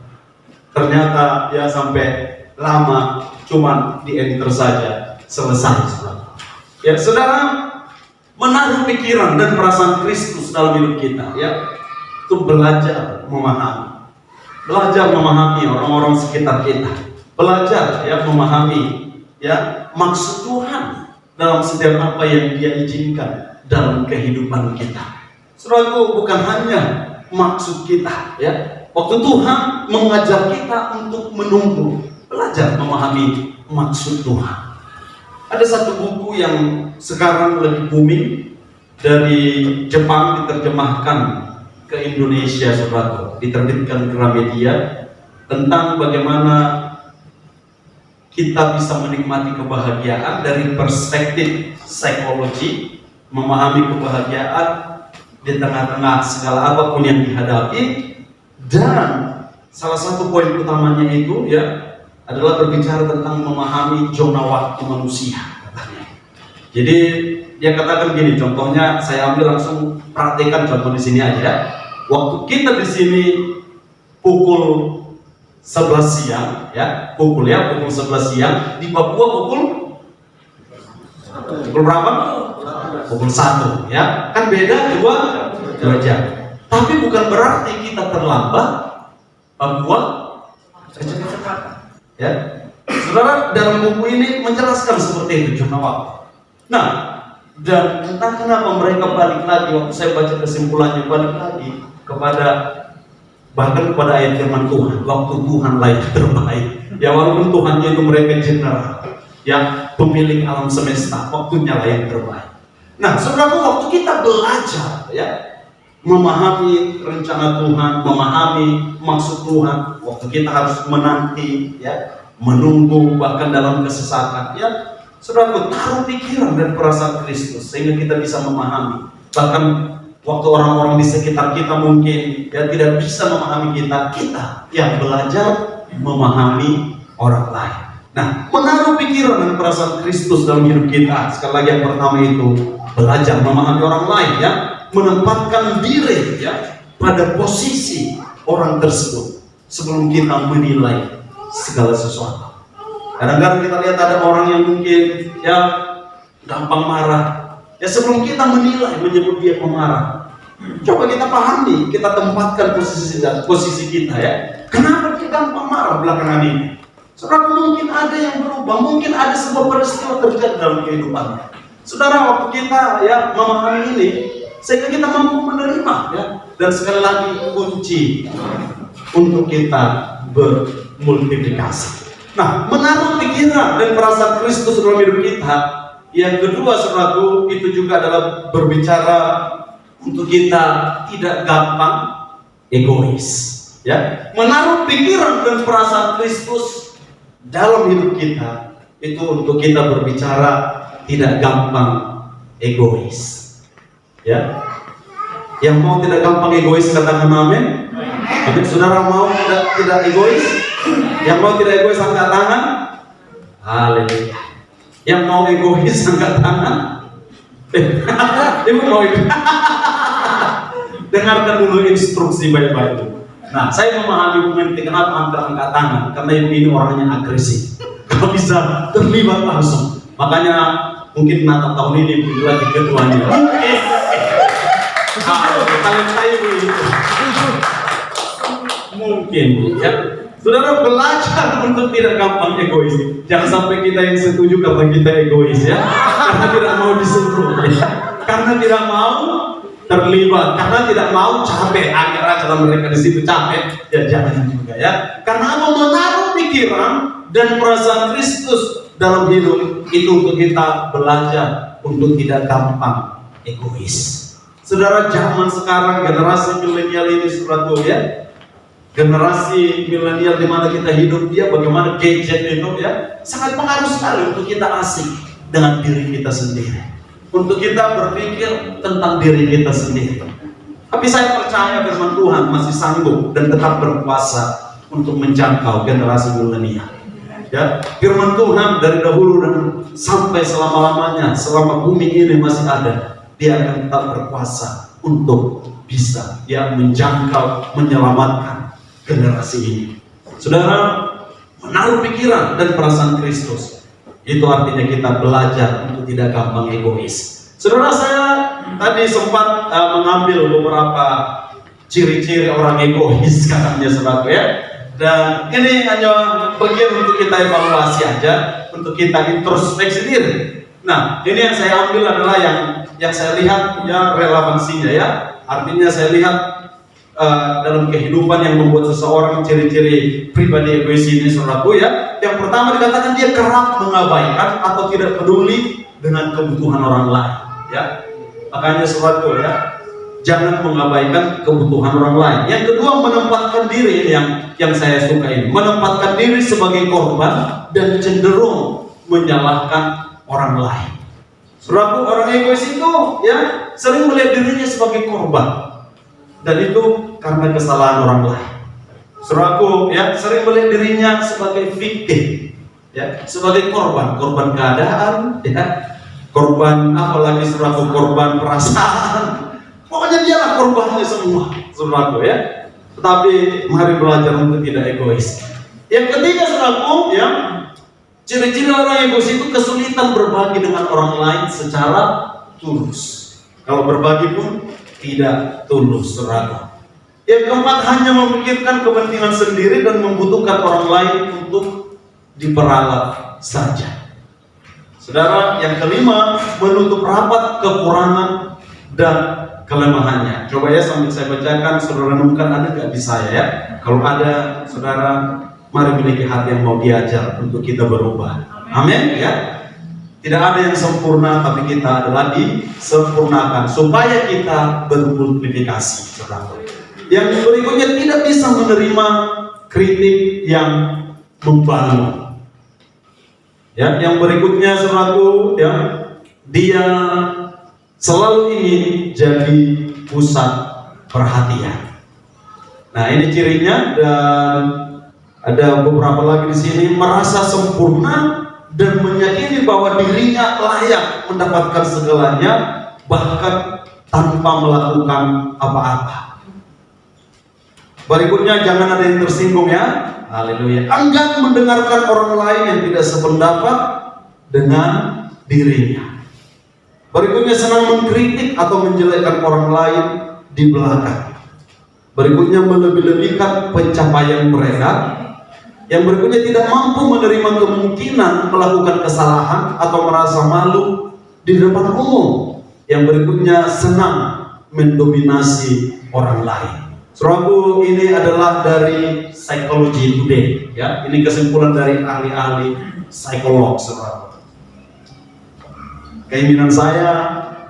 [SPEAKER 1] Ternyata ya sampai lama cuman di enter saja selesai saudara. Ya saudara, menaruh pikiran dan perasaan Kristus dalam hidup kita ya, itu belajar memahami orang-orang sekitar kita, belajar ya memahami ya maksud Tuhan dalam setiap apa yang Dia izinkan dalam kehidupan kita. Saudaraku, bukan hanya maksud kita ya. Waktu Tuhan mengajar kita untuk menunggu, belajar memahami maksud Tuhan. Ada satu buku yang sekarang lagi booming dari Jepang, diterjemahkan ke Indonesia saudaraku, diterbitkan Gramedia, tentang bagaimana kita bisa menikmati kebahagiaan dari perspektif psikologi, memahami kebahagiaan di tengah-tengah segala apapun yang dihadapi. Dan salah satu poin utamanya itu ya adalah berbicara tentang memahami zona waktu manusia katanya. Jadi dia katakan gini, contohnya saya ambil langsung praktekkan contoh di sini aja. Waktu kita di sini pukul 11 siang ya, pukul 11 siang, di Papua pukul berapa? Pukul 1 ya. Kan beda 2 jam. Tapi bukan berarti kita terlambat, Papua kecepatan. Ya, saudara, dalam buku ini menjelaskan seperti itu zona waktu. Nah, dan entah kenapa mereka balik lagi waktu saya baca kesimpulannya, balik lagi kepada bahkan kepada ayat firman Tuhan, waktu Tuhan lah yang terbaik. Ya, walaupun Tuhan itu mereka general, ya, pemilik alam semesta, waktunya lah yang terbaik. Nah, saudara, waktu kita belajar, ya, memahami rencana Tuhan, memahami maksud Tuhan, waktu kita harus menanti, ya, menunggu bahkan dalam kesesatan, ya, saudara, taruh pikiran dan perasaan Kristus sehingga kita bisa memahami. Bahkan waktu orang-orang di sekitar kita mungkin ya tidak bisa memahami kita yang belajar memahami orang lain. Nah, menaruh pikiran dan perasaan Kristus dalam hidup kita. Sekali lagi yang pertama itu belajar memahami orang lain ya. Menempatkan diri ya pada posisi orang tersebut sebelum kita menilai segala sesuatu. Kadang-kadang kita lihat ada orang yang mungkin ya gampang marah. Ya sebelum kita menilai menyebut dia pemarah, coba kita pahami, kita tempatkan posisi kita ya. Kenapa dia gampang marah belakangan ini? Saudara, mungkin ada yang berubah, mungkin ada sebuah peristiwa terjadi dalam kehidupannya. Saudara, waktu kita ya memahami ini, sehingga kita mampu menerima ya. Dan sekali lagi kunci untuk kita bermultiplikasi. Nah, menaruh pikiran dan perasaan Kristus dalam hidup kita. Yang kedua, saudaraku, itu juga adalah berbicara untuk kita tidak gampang egois. Ya, menaruh pikiran dan perasaan Kristus dalam hidup kita itu untuk kita berbicara tidak gampang egois. Ya, yang mau tidak gampang egois katakan amin. Amin. Saudara mau tidak egois? Yang mau tidak egois angkat tangan. Haleluya. Yang mau egois angkat tangan. Ibu mau egois. Dengarkan dulu instruksi baik-baik. Nah, saya memahami momen kenapa angkat tangan, karena ibu ini orangnya agresif. Kalau bisa terlibat langsung. Makanya mungkin Natal tahun ini ibu lagi ketuanya. Kalian saya itu mungkin ya. Saudara, belajar untuk tidak gampang egois. Jangan sampai kita yang setuju karena kita egois ya. Karena tidak mau disuruh ya. Karena tidak mau terlibat, karena tidak mau capek. Akhirnya kalau mereka di situ capek, ya jangan juga ya. Karena mau menaruh pikiran dan perasaan Kristus dalam hidup itu untuk kita belajar untuk tidak gampang egois. Saudara, zaman sekarang generasi milenial ini suatu ya, generasi milenial di mana kita hidup dia bagaimana gadget itu ya sangat pengaruh sekali untuk kita asik dengan diri kita sendiri, untuk kita berpikir tentang diri kita sendiri. Tapi saya percaya firman Tuhan masih sanggup dan tetap berkuasa untuk menjangkau generasi milenial. Ya, firman Tuhan dari dahulu dan sampai selama-lamanya, selama bumi ini masih ada, dia akan tetap berkuasa untuk bisa ya menjangkau, menyelamatkan generasi ini. Saudara, menaruh pikiran dan perasaan Kristus itu artinya kita belajar untuk tidak gampang egois. Saudara, saya tadi sempat mengambil beberapa ciri-ciri orang egois katanya saudara ya. Dan ini hanya bagian untuk kita evaluasi aja, untuk kita introspeksi diri. Nah, ini yang saya ambil adalah yang saya lihat ya relevansinya ya. Artinya saya lihat dalam kehidupan yang membuat seseorang ciri-ciri pribadi egois ini saudaraku ya. Yang pertama dikatakan dia kerap mengabaikan atau tidak peduli dengan kebutuhan orang lain ya. Makanya saudaraku ya, jangan mengabaikan kebutuhan orang lain. Yang kedua, menempatkan diri, yang saya suka ini, menempatkan diri sebagai korban dan cenderung menyalahkan orang lain. Saudaraku, orang egois itu ya sering melihat dirinya sebagai korban, dan itu karena kesalahan orang lain. Saudaraku ya sering melihat dirinya sebagai victim, ya sebagai korban keadaan, ya korban apalagi saudaraku korban perasaan. Pokoknya dialah korbannya semua, saudaraku ya. Tetapi mari belajar untuk tidak egois. Yang ketiga saudaraku ya, ciri-ciri orang egois itu kesulitan berbagi dengan orang lain secara tulus. Kalau berbagi pun tidak tulus, saudaraku. Yang keempat, hanya memikirkan kepentingan sendiri dan membutuhkan orang lain untuk diperalat saja. Saudara, yang kelima, menutup rapat kekurangan dan kelemahannya. Coba ya sambil saya bacakan, saudara renungkan, ada nggak di saya ya? Kalau ada, saudara, mari miliki hati yang mau diajar untuk kita berubah. Amin ya. Tidak ada yang sempurna, tapi kita adalah disempurnakan supaya kita bermultiplikasi, saudara. Yang berikutnya, tidak bisa menerima kritik yang membangun. Ya, yang berikutnya saudaraku ya, dia selalu ingin jadi pusat perhatian. Nah, ini cirinya, dan ada beberapa lagi di sini, merasa sempurna dan meyakini bahwa dirinya layak mendapatkan segalanya bahkan tanpa melakukan apa-apa. Berikutnya, jangan ada yang tersinggung ya. Haleluya. Enggan mendengarkan orang lain yang tidak sependapat dengan dirinya. Berikutnya, senang mengkritik atau menjelekkan orang lain di belakang. Berikutnya, melebih-lebihkan pencapaian mereka. Yang berikutnya, tidak mampu menerima kemungkinan melakukan kesalahan atau merasa malu di depan umum. Yang berikutnya, senang mendominasi orang lain. Saudaraku, ini adalah dari Psychology Today ya. Ini kesimpulan dari ahli-ahli psikolog, saudara. Keinginan saya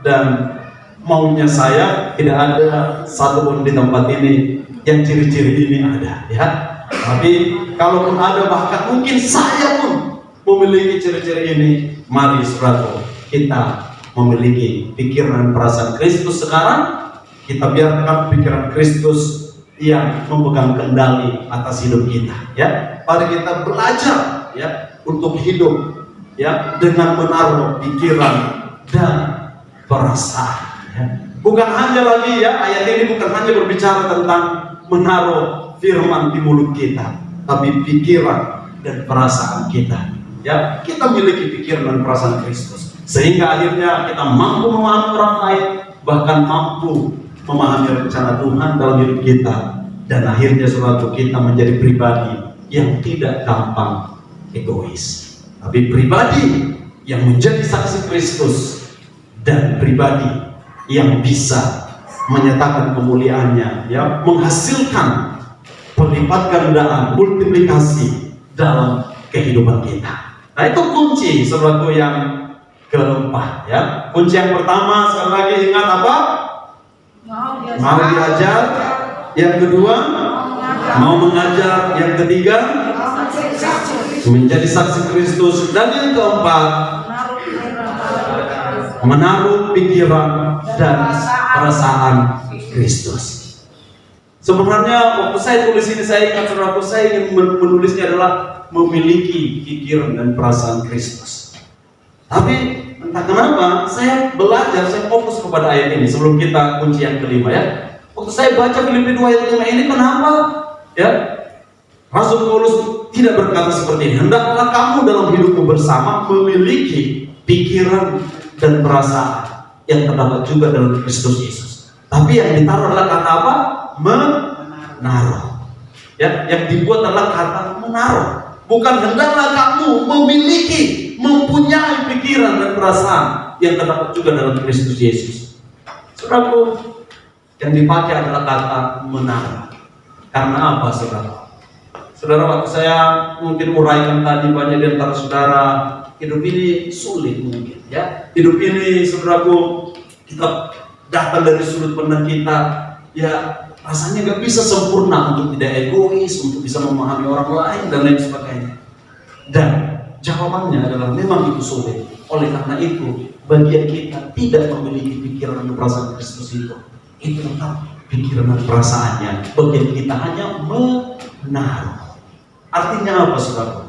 [SPEAKER 1] dan maunya saya, tidak ada satupun di tempat ini yang ciri-ciri ini ada ya. Tapi kalaupun ada, bahkan mungkin saya pun memiliki ciri-ciri ini, mari saudara, kita memiliki pikiran dan perasaan Kristus sekarang. Kita biarkan pikiran Kristus yang memegang kendali atas hidup kita ya. Mari kita belajar ya untuk hidup ya dengan menaruh pikiran dan perasaan ya. Bukan hanya lagi ya, ayat ini bukan hanya berbicara tentang menaruh firman di mulut kita, tapi pikiran dan perasaan kita ya. Kita miliki pikiran dan perasaan Kristus sehingga akhirnya kita mampu memahami orang lain, bahkan mampu memahami rencana Tuhan dalam hidup kita, dan akhirnya suatu kita menjadi pribadi yang tidak gampang egois, tapi pribadi yang menjadi saksi Kristus dan pribadi yang bisa menyatakan kemuliaannya ya, menghasilkan pelipat gandaan, multiplikasi dalam kehidupan kita. Nah, itu kunci sesuatu yang keempat ya. Kunci yang pertama, sekali lagi ingat apa? Mau diajar. Yang kedua, mau mengajar. Yang ketiga, menjadi saksi Kristus. Dan yang keempat, menaruh pikiran dan perasaan Kristus. Sebenarnya waktu saya tulis ini, saya ingat saudaraku, saya ingin menulisnya adalah memiliki pikiran dan perasaan Kristus. Tapi entah kenapa saya belajar, saya fokus kepada ayat ini sebelum kita kunci yang kelima ya. Waktu saya baca Filipi 2 ayat 5 ini, kenapa ya Rasul Paulus tidak berkata seperti ini, hendaklah kamu dalam hidupmu bersama memiliki pikiran dan perasaan yang terdapat juga dalam Kristus Yesus. Tapi yang ditaruh adalah kata apa? Menaruh ya, yang dibuat adalah kata menaruh. Bukan hendaklah kamu memiliki, mempunyai pikiran dan perasaan yang terdapat juga dalam Kristus Yesus. Saudaraku, yang dipakai adalah kata menaruh. Karena apa, saudara? Saudara, waktu saya mungkin uraikan tadi, banyak di antara saudara hidup ini sulit mungkin ya. Hidup ini, saudaraku, kita datang dari sudut pandang kita ya, rasanya gak bisa sempurna untuk tidak egois, untuk bisa memahami orang lain dan lain sebagainya. Dan jawabannya adalah memang itu sulit. Oleh karena itu, bagian kita tidak memiliki pikiran dan perasaan Kristus itu tetap pikiran dan perasaannya. Bagian kita hanya menaruh. Artinya apa, saudara?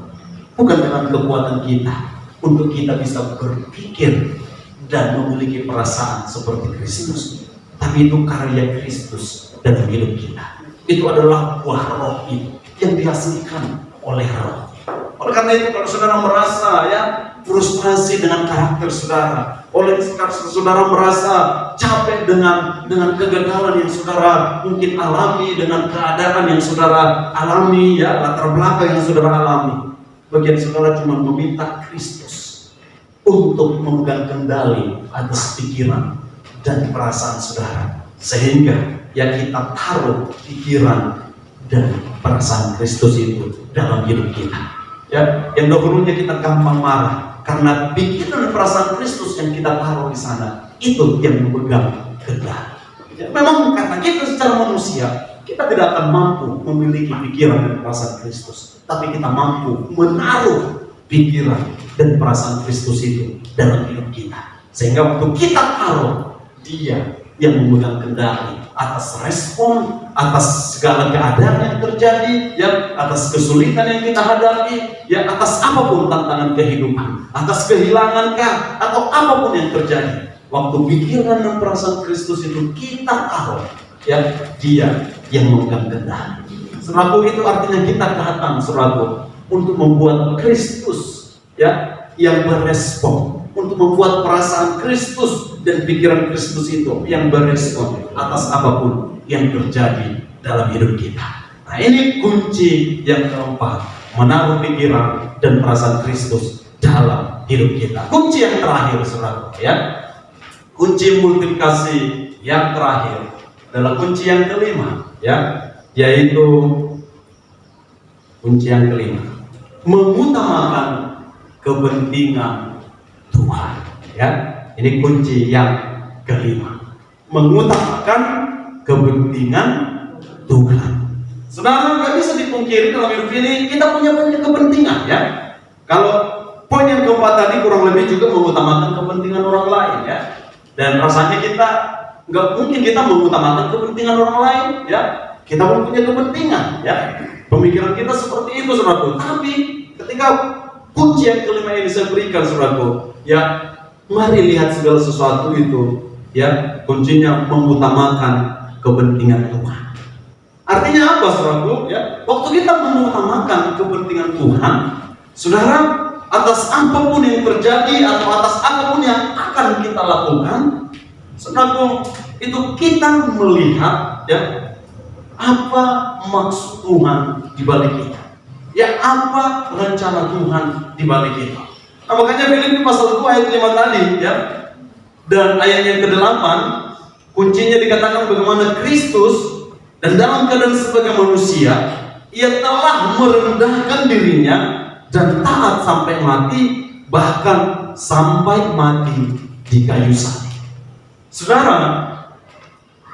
[SPEAKER 1] Bukan dengan kekuatan kita untuk kita bisa berpikir dan memiliki perasaan seperti Kristus, tapi itu karya Kristus dalam hidup kita. Itu adalah buah roh itu yang dihasilkan oleh roh. Oleh karena itu, kalau saudara merasa ya frustrasi dengan karakter saudara, oleh saudara merasa capek dengan kegagalan yang saudara mungkin alami, dengan keadaan yang saudara alami ya, latar belakang yang saudara alami, bagian saudara cuma meminta Kristus untuk memegang kendali atas pikiran dan perasaan saudara, sehingga ya kita taruh pikiran dan perasaan Kristus itu dalam hidup kita. Ya, yang dahulunya kita gampang marah karena pikiran dan perasaan Kristus yang kita taruh di sana itu yang memegang kendali. Ya, memang karena kita secara manusia kita tidak akan mampu memiliki pikiran dan perasaan Kristus, tapi kita mampu menaruh pikiran dan perasaan Kristus itu dalam hidup kita, sehingga waktu kita taruh, Dia yang memegang kendali atas respon, atas segala keadaan yang terjadi, ya, atas kesulitan yang kita hadapi, ya, atas apapun tantangan kehidupan, atas kehilangan kah, atau apapun yang terjadi. Waktu pikiran dan perasaan Kristus itu kita taruh, ya, Dia yang memegang kendali. Saudaraku, itu artinya kita datang, saudaraku, untuk membuat Kristus ya yang berespon, untuk membuat perasaan Kristus dan pikiran Kristus itu yang berespon atas apapun yang terjadi dalam hidup kita. Nah, ini kunci yang keempat, menaruh pikiran dan perasaan Kristus dalam hidup kita. Kunci yang terakhir, saudara, ya, kunci multiplikasi yang terakhir adalah kunci yang kelima, ya, yaitu kunci yang kelima, mengutamakan kepentingan Tuhan. Ya, ini kunci yang kelima, mengutamakan kepentingan Tuhan. Saudara, nggak bisa dipungkiri dalam hidup ini kita punya banyak kepentingan, ya. Kalau poin yang keempat tadi kurang lebih juga mengutamakan kepentingan orang lain, ya. Dan rasanya kita nggak mungkin kita mengutamakan kepentingan orang lain, ya. Kita pun punya kepentingan, ya. Pemikiran kita seperti itu, saudaraku. Tapi ketika kunci yang kelima ini saya berikan, saudaraku, ya, mari lihat segala sesuatu itu, ya, kuncinya mengutamakan kepentingan Tuhan. Artinya apa, saudaraku? Ya, waktu kita mengutamakan kepentingan Tuhan, saudara, atas apapun yang terjadi atau atas apapun yang akan kita lakukan, saudaraku, itu kita melihat, ya, apa maksud Tuhan di balik kita, ya, apa rencana Tuhan di balik kita. Nah, makanya Filipi pasal 2 ayat 5 tadi, ya, dan ayat yang ke-8 kuncinya dikatakan bagaimana Kristus dan dalam keadaan sebagai manusia, ia telah merendahkan dirinya dan taat sampai mati, bahkan sampai mati di kayu salib. Saudara,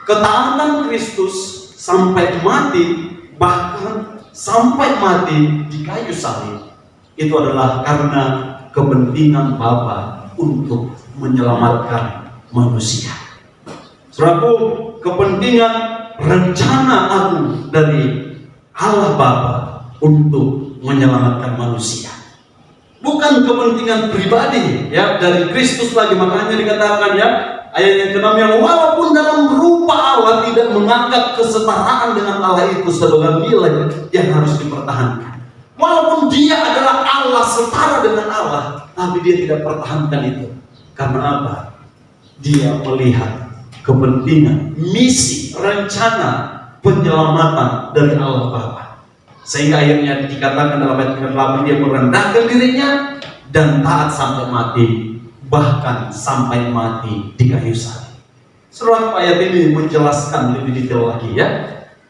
[SPEAKER 1] ketaatan Kristus sampai mati, bahkan sampai mati di kayu salib, itu adalah karena kepentingan Bapa untuk menyelamatkan manusia. Saudaraku, kepentingan rencana agung dari Allah Bapa untuk menyelamatkan manusia, bukan kepentingan pribadi, ya, dari Kristus lagi. Makanya dikatakan, ya, ayat yang ke-6, yang walaupun dalam rupa Allah tidak menganggap kesetaraan dengan Allah itu sebagai nilai yang harus dipertahankan. Walaupun dia adalah Allah, setara dengan Allah, tapi dia tidak pertahankan itu. Karena apa? Dia melihat kepentingan, misi, rencana penyelamatan dari Allah Bapa. Sehingga akhirnya dikatakan dalam ayat ke-8, dia merendahkan dirinya dan taat sampai mati, bahkan sampai mati di kayu salib. Surat ayat ini menjelaskan lebih detail lagi, ya.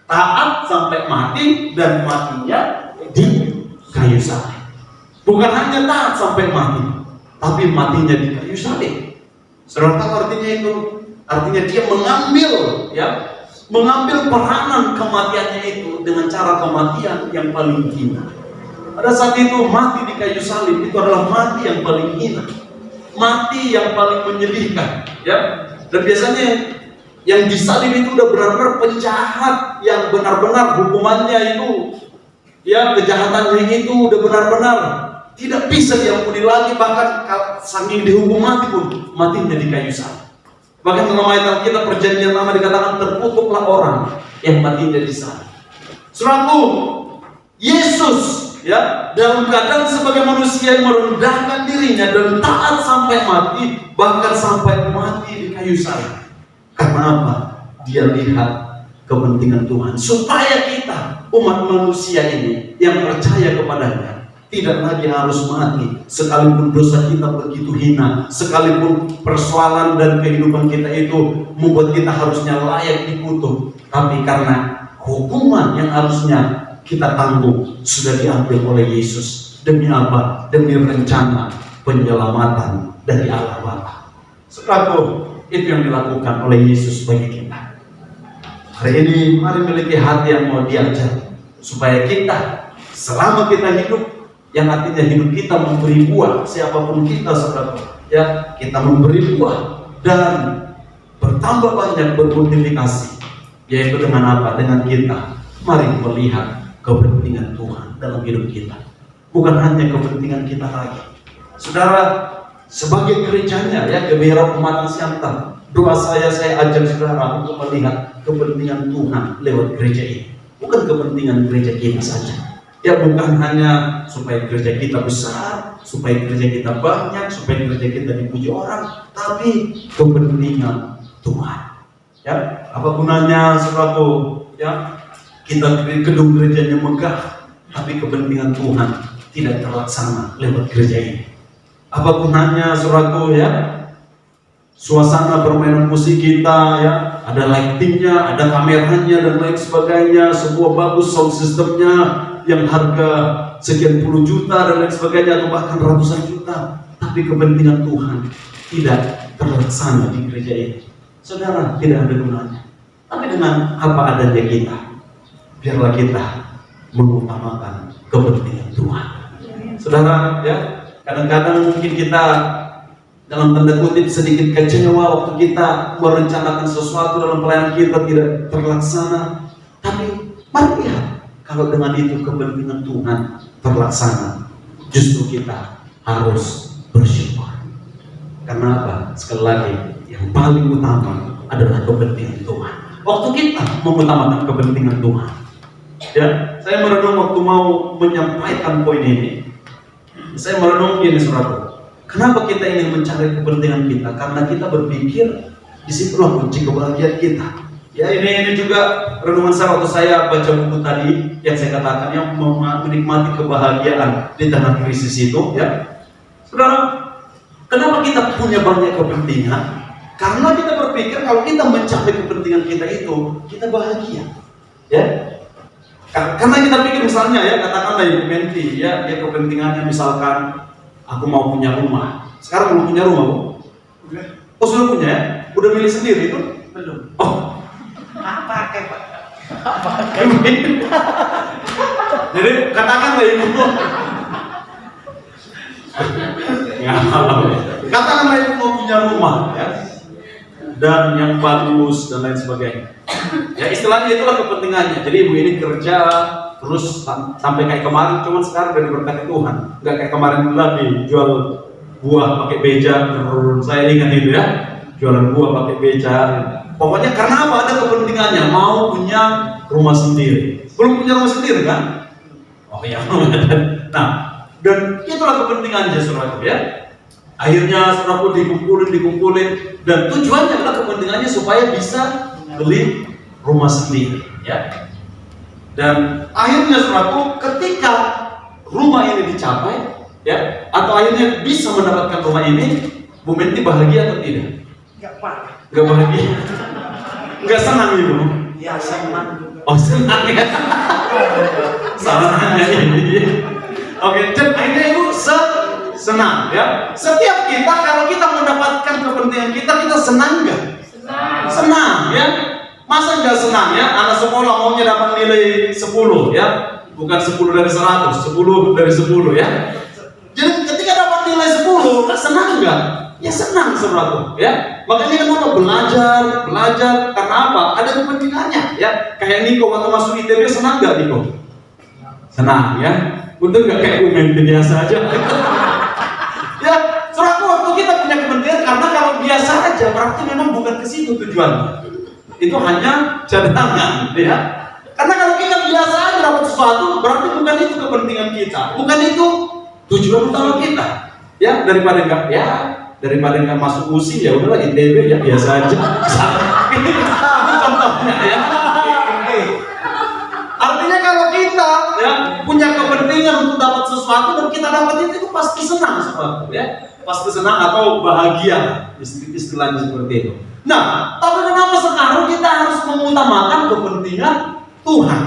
[SPEAKER 1] Taat sampai mati dan matinya di kayu salib. Bukan hanya taat sampai mati, tapi matinya di kayu salib. Saudara tahu artinya itu? Artinya dia mengambil, ya, mengambil peranan kematiannya itu dengan cara kematian yang paling hina. Pada saat itu mati di kayu salib itu adalah mati yang paling hina, mati yang paling menyedihkan, ya. Dan biasanya yang disalib itu udah benar-benar penjahat yang benar-benar hukumannya itu, ya, kejahatannya itu udah benar-benar tidak bisa diampuni lagi, bahkan saking dihukum mati pun matinya di kayu salib. Bahkan dalam ayat Alkitab perjanjian lama dikatakan terkutuklah orang yang matinya di sana. Saudaraku, Yesus, ya, dalam keadaan sebagai manusia yang merendahkan dirinya dan taat sampai mati, bahkan sampai mati di kayu salib. Karena apa? Dia lihat kepentingan Tuhan supaya kita, umat manusia ini yang percaya kepadanya, tidak lagi harus mati, sekalipun dosa kita begitu hina, sekalipun persoalan dan kehidupan kita itu membuat kita harusnya layak dikutuk, tapi karena hukuman yang harusnya kita tanggung sudah diambil oleh Yesus. Demi apa? Demi rencana penyelamatan dari Allah Bapa. Saudaraku, itu yang dilakukan oleh Yesus bagi kita. Hari ini mari memiliki hati yang mau diajar, supaya kita selama kita hidup, yang artinya hidup kita memberi buah, siapapun kita, saudara, ya, kita memberi buah dan bertambah banyak, bermultiplikasi, yaitu dengan apa? Dengan kita mari melihat kepentingan Tuhan dalam hidup kita, bukan hanya kepentingan kita lagi. Saudara, sebagai gerejanya, ya, Gembira Pematang Siantar, doa saya ajak saudara untuk melihat kepentingan Tuhan lewat gereja ini. bukan kepentingan gereja kita saja. Ya, bukan hanya supaya gereja kita besar, supaya gereja kita banyak, supaya gereja kita dipuji orang, tapi kepentingan Tuhan. Ya, apa gunanya saudaraku? Ya, kita gedung gerejanya megah, tapi kepentingan Tuhan tidak terlaksana lewat gereja ini. Apa gunanya saudaraku? Ya, suasana permainan musik kita, ya, ada lightingnya, ada kameranya dan lain sebagainya, semua bagus, sound systemnya yang harga sekian puluh juta dan lain sebagainya, atau bahkan ratusan juta, tapi kepentingan Tuhan tidak terlaksana di gereja ini. Saudara, tidak ada gunanya. Tapi dengan apa adanya kita, biarlah kita mengutamakan kepentingan Tuhan. Saudara, ya, kadang-kadang mungkin kita dalam tanda kutip sedikit kecewa waktu kita merencanakan sesuatu dalam pelayanan kita tidak terlaksana. Tapi mari lihat, kalau dengan itu kepentingan Tuhan terlaksana, justru kita harus bersyukur. Karena apa? Sekali lagi, yang paling utama adalah kepentingan Tuhan. Waktu kita mengutamakan kepentingan Tuhan, ya, saya merenung waktu mau menyampaikan poin ini. Saya merenung gini, saudara. Kenapa kita ingin mencari kepentingan kita? Karena kita berpikir disitulah kunci kebahagiaan kita. Ya, ini juga renungan saya waktu saya baca buku tadi yang saya katakan, yang menikmati kebahagiaan di tengah krisis itu. Ya, saudara, kenapa kita punya banyak kepentingan? Karena kita berpikir kalau kita mencapai kepentingan kita itu, kita bahagia. Ya, karena kita pikir misalnya, ya, katakanlah Ibu Menti, ya, dia kepentingannya misalkan aku mau punya rumah. Sekarang belum punya rumah, Bu? Oh, sudah punya, ya? Udah milih sendiri itu? Belum. Oh.
[SPEAKER 2] Apa Pak?
[SPEAKER 1] Jadi katakanlah Ibu. Katakanlah Ibu mau punya rumah, ya, dan yang bagus dan lain sebagainya. Ya, istilahnya itulah kepentingannya. Jadi Ibu ini kerja terus sampai kayak kemarin, cuman sekarang udah diberkati Tuhan. Nggak kayak kemarin lagi jual buah pakai beca. Saya ingat itu, ya, jualan buah pakai beca. Pokoknya karena apa? Ada kepentingannya, mau punya rumah sendiri. Belum punya rumah sendiri kan? Oh iya. Nah, dan itulah kepentingannya, saudaraku, ya. Akhirnya saudaraku dikumpulin, dan tujuannya adalah kepentingannya supaya bisa beli rumah sendiri, ya. Dan akhirnya saudaraku, ketika rumah ini dicapai, ya, atau akhirnya bisa mendapatkan rumah ini, Bu Menti bahagia atau tidak?
[SPEAKER 2] Enggak Pak.
[SPEAKER 1] Enggak bahagia. Enggak senang Ibu?
[SPEAKER 2] Ya senang juga.
[SPEAKER 1] Oh, senang, ya. Salah nanya ini. Oke, akhirnya Ibu senang, ya. Setiap kita kalau kita mendapatkan kepentingan kita senang nggak? Senang, ya. Masa nggak senang, ya? Anak sekolah maunya dapat nilai 10, ya. Bukan 10 dari 100, 10 dari 10, ya. Jadi ketika dapat nilai 10, senang nggak? Ya senang, saudaraku, ya. Makanya kenapa belajar karena apa? Ada kepentingannya, ya. Kayak Niko waktu masuk ITB, senang nggak Niko? Senang, ya. Untung nggak kayak Menti biasa aja. Ya, saudaraku, waktu kita punya kepentingan, karena kalau biasa aja berarti memang bukan ke situ tujuannya. Itu hanya cadangan, ya. Karena kalau kita biasa aja dapat sesuatu, berarti bukan itu kepentingan kita, bukan itu tujuan utama kita. Ya, daripada nggak masuk USI, ya udahlah ITB, ya biasa aja. Ini contohnya, ya. Artinya kalau kita, ya, punya kepentingan untuk dapat sesuatu dan kita dapat itu pasti senang, saudara, ya. Pasti senang atau bahagia, istilahnya seperti itu. Nah, tapi kenapa sekarang kita harus mengutamakan kepentingan Tuhan?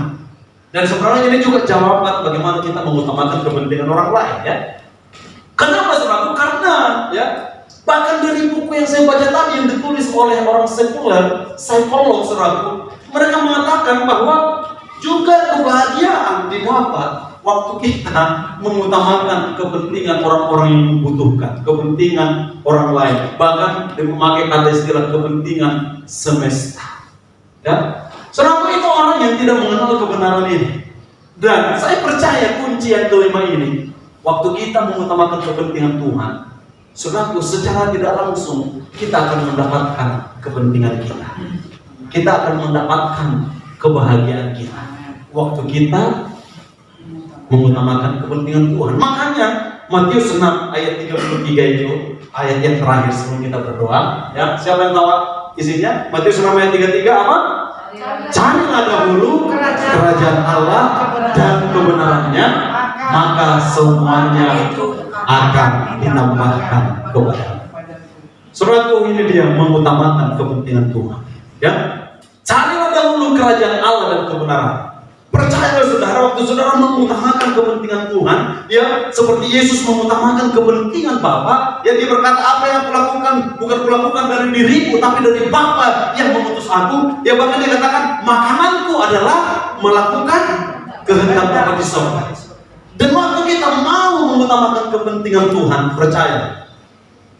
[SPEAKER 1] Dan sebenarnya ini juga jawaban bagaimana kita mengutamakan kepentingan orang lain, ya. Kenapa, saudara? Karena, ya, bahkan dari buku yang saya baca tadi yang ditulis oleh orang sekuler, psikolog, saudara, mereka mengatakan bahwa juga kebahagiaan didapat waktu kita mengutamakan kepentingan orang-orang yang membutuhkan, kepentingan orang lain, bahkan memakai kata istilah kepentingan semesta. Ya, saudara, itu orang yang tidak mengenal kebenaran ini. Dan saya percaya kunci yang kelima ini, waktu kita mengutamakan kepentingan Tuhan, saudara, secara tidak langsung kita akan mendapatkan kepentingan kita. Kita akan mendapatkan kebahagiaan kita. waktu kita mengutamakan kepentingan Tuhan. Makanya Matius 6 ayat 33 itu ayat yang terakhir sebelum kita berdoa. Ya, siapa yang tahu isinya? Matius 6 ayat 33 apa? Carilah dahulu kerajaan Allah dan kebenarannya, maka semuanya akan ditambahkan kepadamu. Saudaraku, ini dia mengutamakan kepentingan Tuhan. Ya, carilah dahulu kerajaan Allah dan kebenaran. Percayalah saudara, waktu saudara mengutamakan kepentingan Tuhan, ya seperti Yesus mengutamakan kepentingan Bapa, ya dia berkata, apa yang kulakukan bukan kulakukan dari diriku, tapi dari Bapa yang mengutus aku. Ya bahkan dia katakan, makananku adalah melakukan kehendak Bapa di sorga. Dan waktu kita mau mengutamakan kepentingan Tuhan, percaya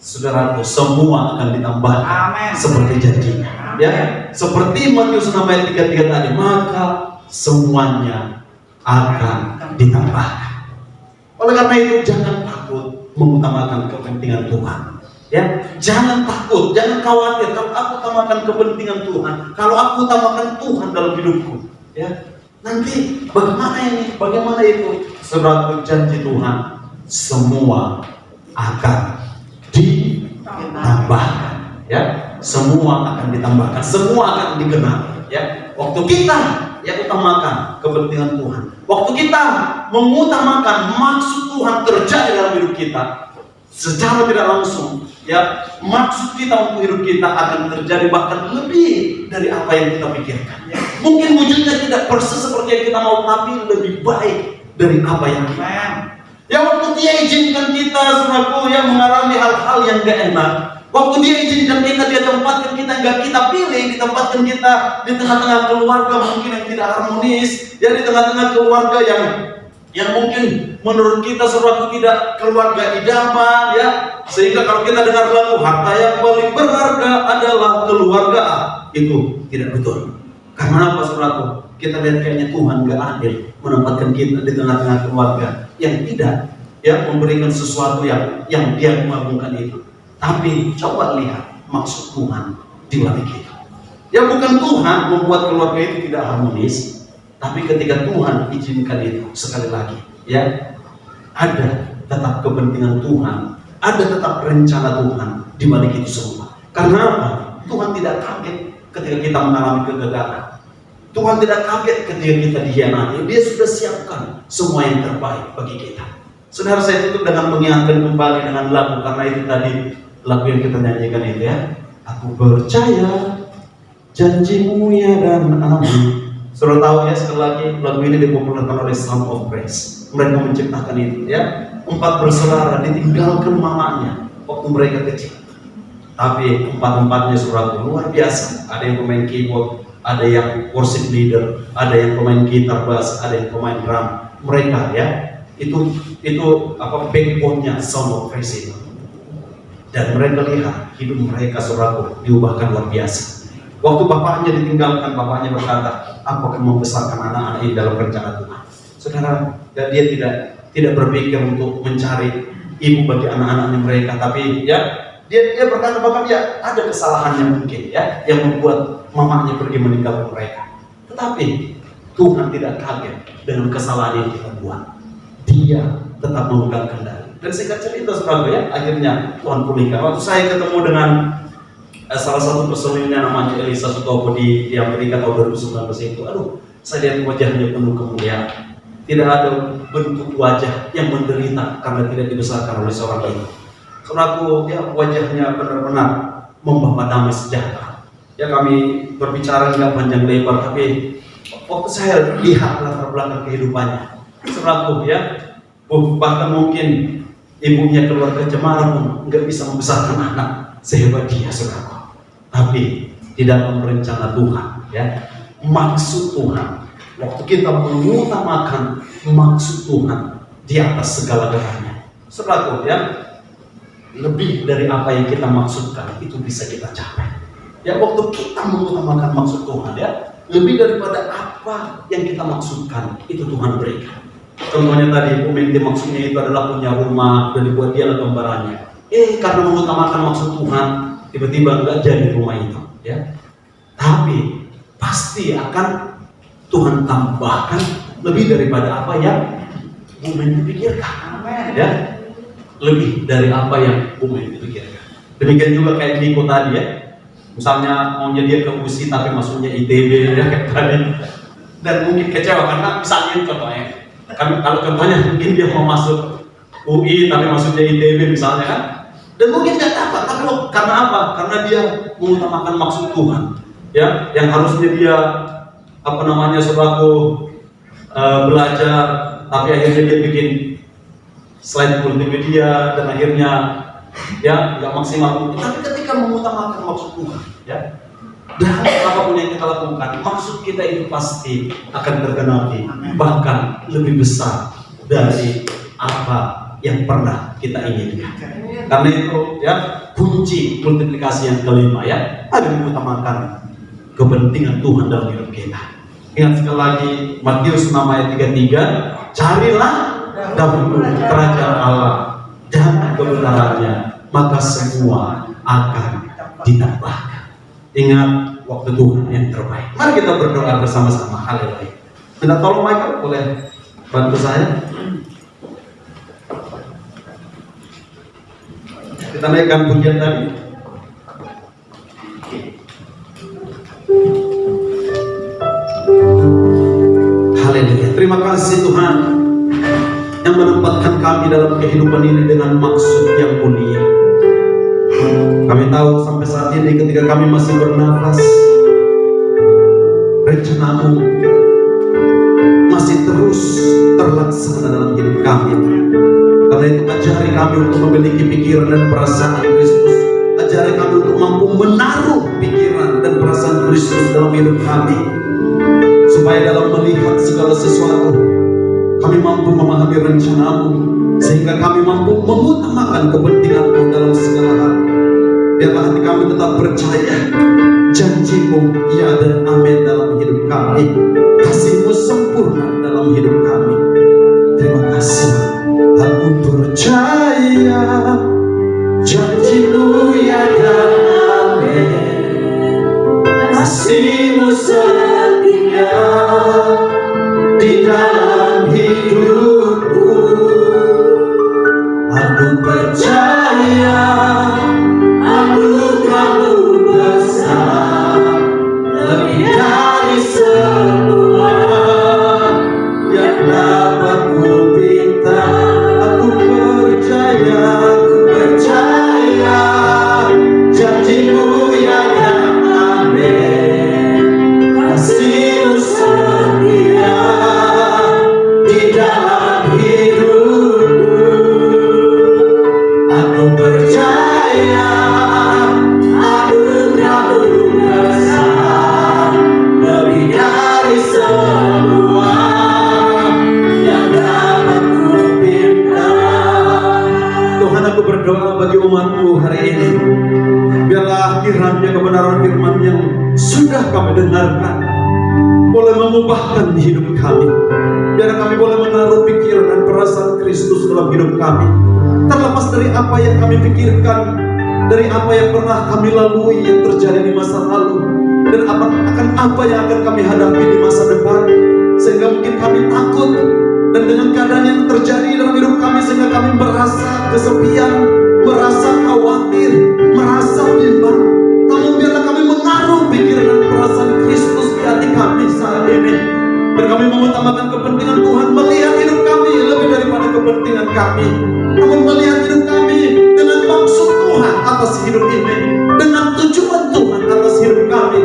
[SPEAKER 1] saudaraku, semua akan ditambahkan seperti janjinya. Ya, seperti Matius 6 ayat 33 tadi, maka semuanya akan ditambahkan. Oleh karena itu, jangan takut mengutamakan kepentingan Tuhan. Ya, jangan takut, jangan khawatir kalau aku utamakan kepentingan Tuhan, kalau aku utamakan Tuhan dalam hidupku. Ya, nanti bagaimana ini? Bagaimana itu? Saudara, janji Tuhan, semua akan ditambahkan. Ya, semua akan ditambahkan, semua akan digenapi. Ya, waktu kita utamakan kepentingan Tuhan, waktu kita mengutamakan maksud Tuhan terjadi dalam hidup kita, secara tidak langsung, ya maksud kita untuk hidup kita akan terjadi bahkan lebih dari apa yang kita pikirkan. Ya, mungkin wujudnya tidak persis seperti yang kita mau, tapi lebih baik dari apa yang kita. Ya, waktu Dia izinkan kita, saudaraku, yang mengalami hal-hal yang gak enak. Waktu Dia izinkan kita, Dia tempatkan kita nggak kita pilih, ditempatkan kita di tengah-tengah keluarga mungkin yang tidak harmonis, ya di tengah-tengah keluarga yang mungkin menurut kita suatu tidak keluarga idaman, ya sehingga kalau kita dengar lagu harta yang paling berharga adalah keluarga, itu tidak betul. Karena apa, saudaraku? Kita lihat kayaknya Tuhan nggak adil menempatkan kita di tengah-tengah keluarga yang tidak memberikan sesuatu yang Dia mengagungkan itu. Tapi coba lihat maksud Tuhan di balik itu. Ya, bukan Tuhan membuat keluarga itu tidak harmonis, tapi ketika Tuhan izinkan itu, sekali lagi, ya ada tetap kepentingan Tuhan, ada tetap rencana Tuhan di balik itu semua. Karena apa? Tuhan tidak kaget ketika kita mengalami kegagalan. Tuhan tidak kaget ketika kita dikhianati. Dia sudah siapkan semua yang terbaik bagi kita. Saudara, saya tutup dengan mengingatkan kembali dengan lagu, karena itu tadi lagu yang kita nyanyikan itu, ya. Aku percaya janjimu ya dan amin. Saudara tahu ya, sekali lagi lagu ini dipopulerkan oleh Sound of Praise. Mereka menciptakan itu, ya. 4 bersaudara ditinggalkan mamanya waktu mereka kecil. Tapi 4-empatnya saudara luar biasa. Ada yang pemain keyboard, ada yang worship leader, ada yang pemain gitar bass, ada yang pemain drum. Mereka, ya, itu backbone-nya Sound of Praise itu. Dan mereka lihat hidup mereka, saudaraku, diubahkan luar biasa. Waktu bapaknya ditinggalkan, bapaknya berkata, aku akan membesarkan anak-anak ini dalam rencana Tuhan. Saudara, dan dia tidak berpikir untuk mencari ibu bagi anak-anaknya mereka, tapi ya dia berkata bahwa ya ada kesalahannya mungkin, ya, yang membuat mamanya pergi meninggalkan mereka. Tetapi Tuhan tidak kaget dengan kesalahan yang kita buat. Dia tetap memegang kendali. Dan singkat cerita, saudara, ya, akhirnya Tuhan pulihkan. Waktu saya ketemu dengan salah satu personilnya namanya Elisa Sutopo di Amerika tahun 2019 itu, saya lihat wajahnya penuh kemuliaan. Tidak ada bentuk wajah yang menderita karena tidak dibesarkan oleh seorang ibu. Saudaraku, ya, wajahnya benar-benar membawa damai sejahtera. Ya, kami berbicara nggak panjang lebar, tapi waktu saya lihat latar belakang kehidupannya, saudaraku, ya, bahkan mungkin ibunya keluarga cemara pun nggak bisa membesarkan anak sehebat dia, saudaraku. Tapi di dalam rencana Tuhan, ya, maksud Tuhan, waktu kita mengutamakan maksud Tuhan di atas segala-galanya, saudaraku, ya, lebih dari apa yang kita maksudkan itu bisa kita capai. Ya, waktu kita mengutamakan maksud Tuhan, ya, lebih daripada apa yang kita maksudkan itu Tuhan berikan. Contohnya tadi, Bu Menti maksudnya itu adalah punya rumah dan dibuat dia gambarannya. Karena mengutamakan maksud Tuhan, tiba-tiba enggak jadi rumah itu, ya. Tapi pasti akan Tuhan tambahkan lebih daripada apa yang mungkin dipikirkan.
[SPEAKER 2] Amin.
[SPEAKER 1] Ya, lebih dari apa yang mungkin dipikirkan. Demikian juga kayak Niko tadi ya. Misalnya maunya dia ke USI tapi masuknya ITB ya kayak tadi. Dan mungkin kecewa karena misalnya contohnya. Kalau contohnya mungkin dia mau masuk UI tapi masuknya ITB misalnya kan. Dan mungkin nggak dapat, tapi karena apa? Karena dia mengutamakan maksud Tuhan. Ya, yang harusnya dia selaku belajar, tapi akhirnya dia bikin slide multimedia dan akhirnya ya nggak maksimal. Tapi ketika mengutamakan maksud Tuhan, ya, dan apapun yang kita lakukan, maksud kita itu pasti akan tergenapi, bahkan lebih besar dari apa yang pernah kita inginkan. Karena itu ya kunci multiplikasi yang kelima ya, ada mengutamakan kepentingan Tuhan dalam hidup kita. Ingat sekali lagi Matius 6 ayat 33, carilah dahulu kerajaan Allah dan kebenarannya, maka semua akan ditambahkan. Ingat waktu Tuhan yang terbaik. Mari kita berdoa bersama-sama. Haleluya. Minta tolong Michael, boleh bantu saya? Kita naikkan pujian tadi. Haleluya. Terima kasih Tuhan yang menempatkan kami dalam kehidupan ini dengan maksud yang mulia. Kami tahu sampai saat ini ketika kami masih bernafas, rencana-Mu masih terus terlaksana dalam hidup kami. Karena itu ajari kami untuk memiliki pikiran dan perasaan Kristus. Ajari kami untuk mampu menaruh pikiran dan perasaan Kristus dalam hidup kami. Supaya dalam melihat segala sesuatu, kami mampu memahami rencana-Mu, sehingga kami mampu mengutamakan kepentingan-Mu dalam segala hal. Biarlah hati kami tetap percaya janji-Mu ya dan amin dalam hidup kami. Kasih-Mu sempurna dalam hidup kami. Terima kasih. Aku percaya janji-Mu ya dan amin. Kasih-Mu setia di dalam hidupku. Aku percaya anugerah-Mu besar, lebih dari semua yang dapat ku minta. Aku percaya janji-Mu ya dan amin. Kasih-Mu setia di dalam hidupku. Aku percaya anugerah-Mu besar, lebih dari semua yang dapat ku minta. Tuhan, aku berdoa bagi umat-Mu hari ini. Biarlah kiranya kebenaran firman yang sudah kami dengarkan boleh mengubahkan hidup kami. Biar kami boleh menaruh pikiran dan perasaan Kristus dalam hidup kami. Terlepas dari apa yang kami pikirkan, dari apa yang pernah kami lalui yang terjadi di masa lalu, dan akan apa yang akan kami hadapi di masa depan. Sehingga mungkin kami takut, dan dengan keadaan yang terjadi dalam hidup kami, sehingga kami merasa kesepian, merasa khawatir, merasa bimbang. Namun biarlah kami menaruh pikiran dan perasaan Kristus di hati kami saat ini. Dan kami mengutamakan kepentingan Tuhan, melihat hidup kami lebih daripada kepentingan kami. Namun melihat hidup kami dengan maksud Tuhan atas hidup ini, dengan tujuan Tuhan atas hidup kami.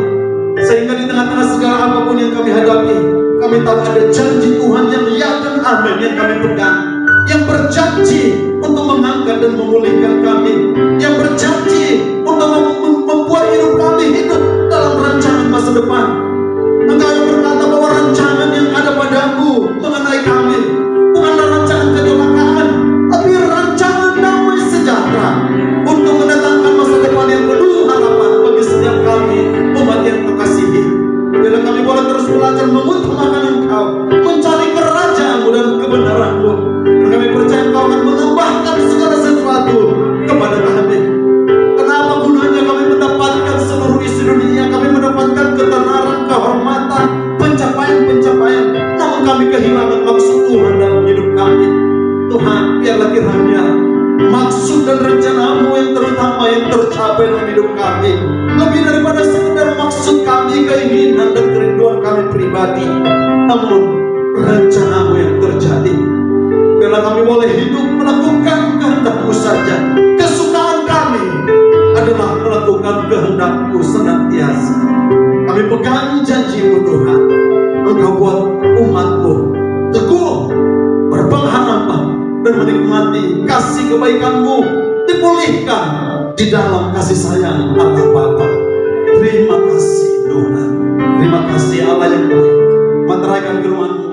[SPEAKER 1] Sehingga di tengah-tengah segala apapun yang kami hadapi, kami tahu ada janji Tuhan yang ya dan amin yang kami pegang, yang berjanji untuk mengangkat dan memulihkan kami, yang berjanji untuk membuat hidup kami hidup dalam rancangan masa depan. Engkau yang berkata bahwa rancangan yang ada padamu mengenai kami bukanlah rancangan kecelakaan, tapi rancangan damai sejahtera untuk mendatangkan masa depan yang penuh harapan bagi setiap kami, umat yang terkasihi. Bila kami boleh terus belajar mengutamakan Engkau, mencari kerajaan-Mu dan kebenaran-Mu, dan kami percaya Engkau akan menambahkan segala sesuatu kepada kami. Kenapa gunanya kami mendapatkan seluruh isi dunia, kami mendapatkan ketenaran, maksud dan rencana-Mu yang terutama yang tercapai dalam hidup kami. Lebih daripada sekedar maksud kami, keinginan dan kerinduan kami pribadi, namun rencana-Mu yang terjadi. Karena kami boleh hidup melakukan kehendak-Mu saja. Kesukaan kami adalah melakukan kehendak-Mu senantiasa. Kami pegang janji-Mu Tuhan. Engkau buat umat-Mu teguh, berpengharapan, dan menikmati kasih kebaikan-Mu, dipulihkan di dalam kasih sayang Allah Bapa. Terima kasih Tuhan. Terima kasih Allah yang baik. Meteraikan firman-Mu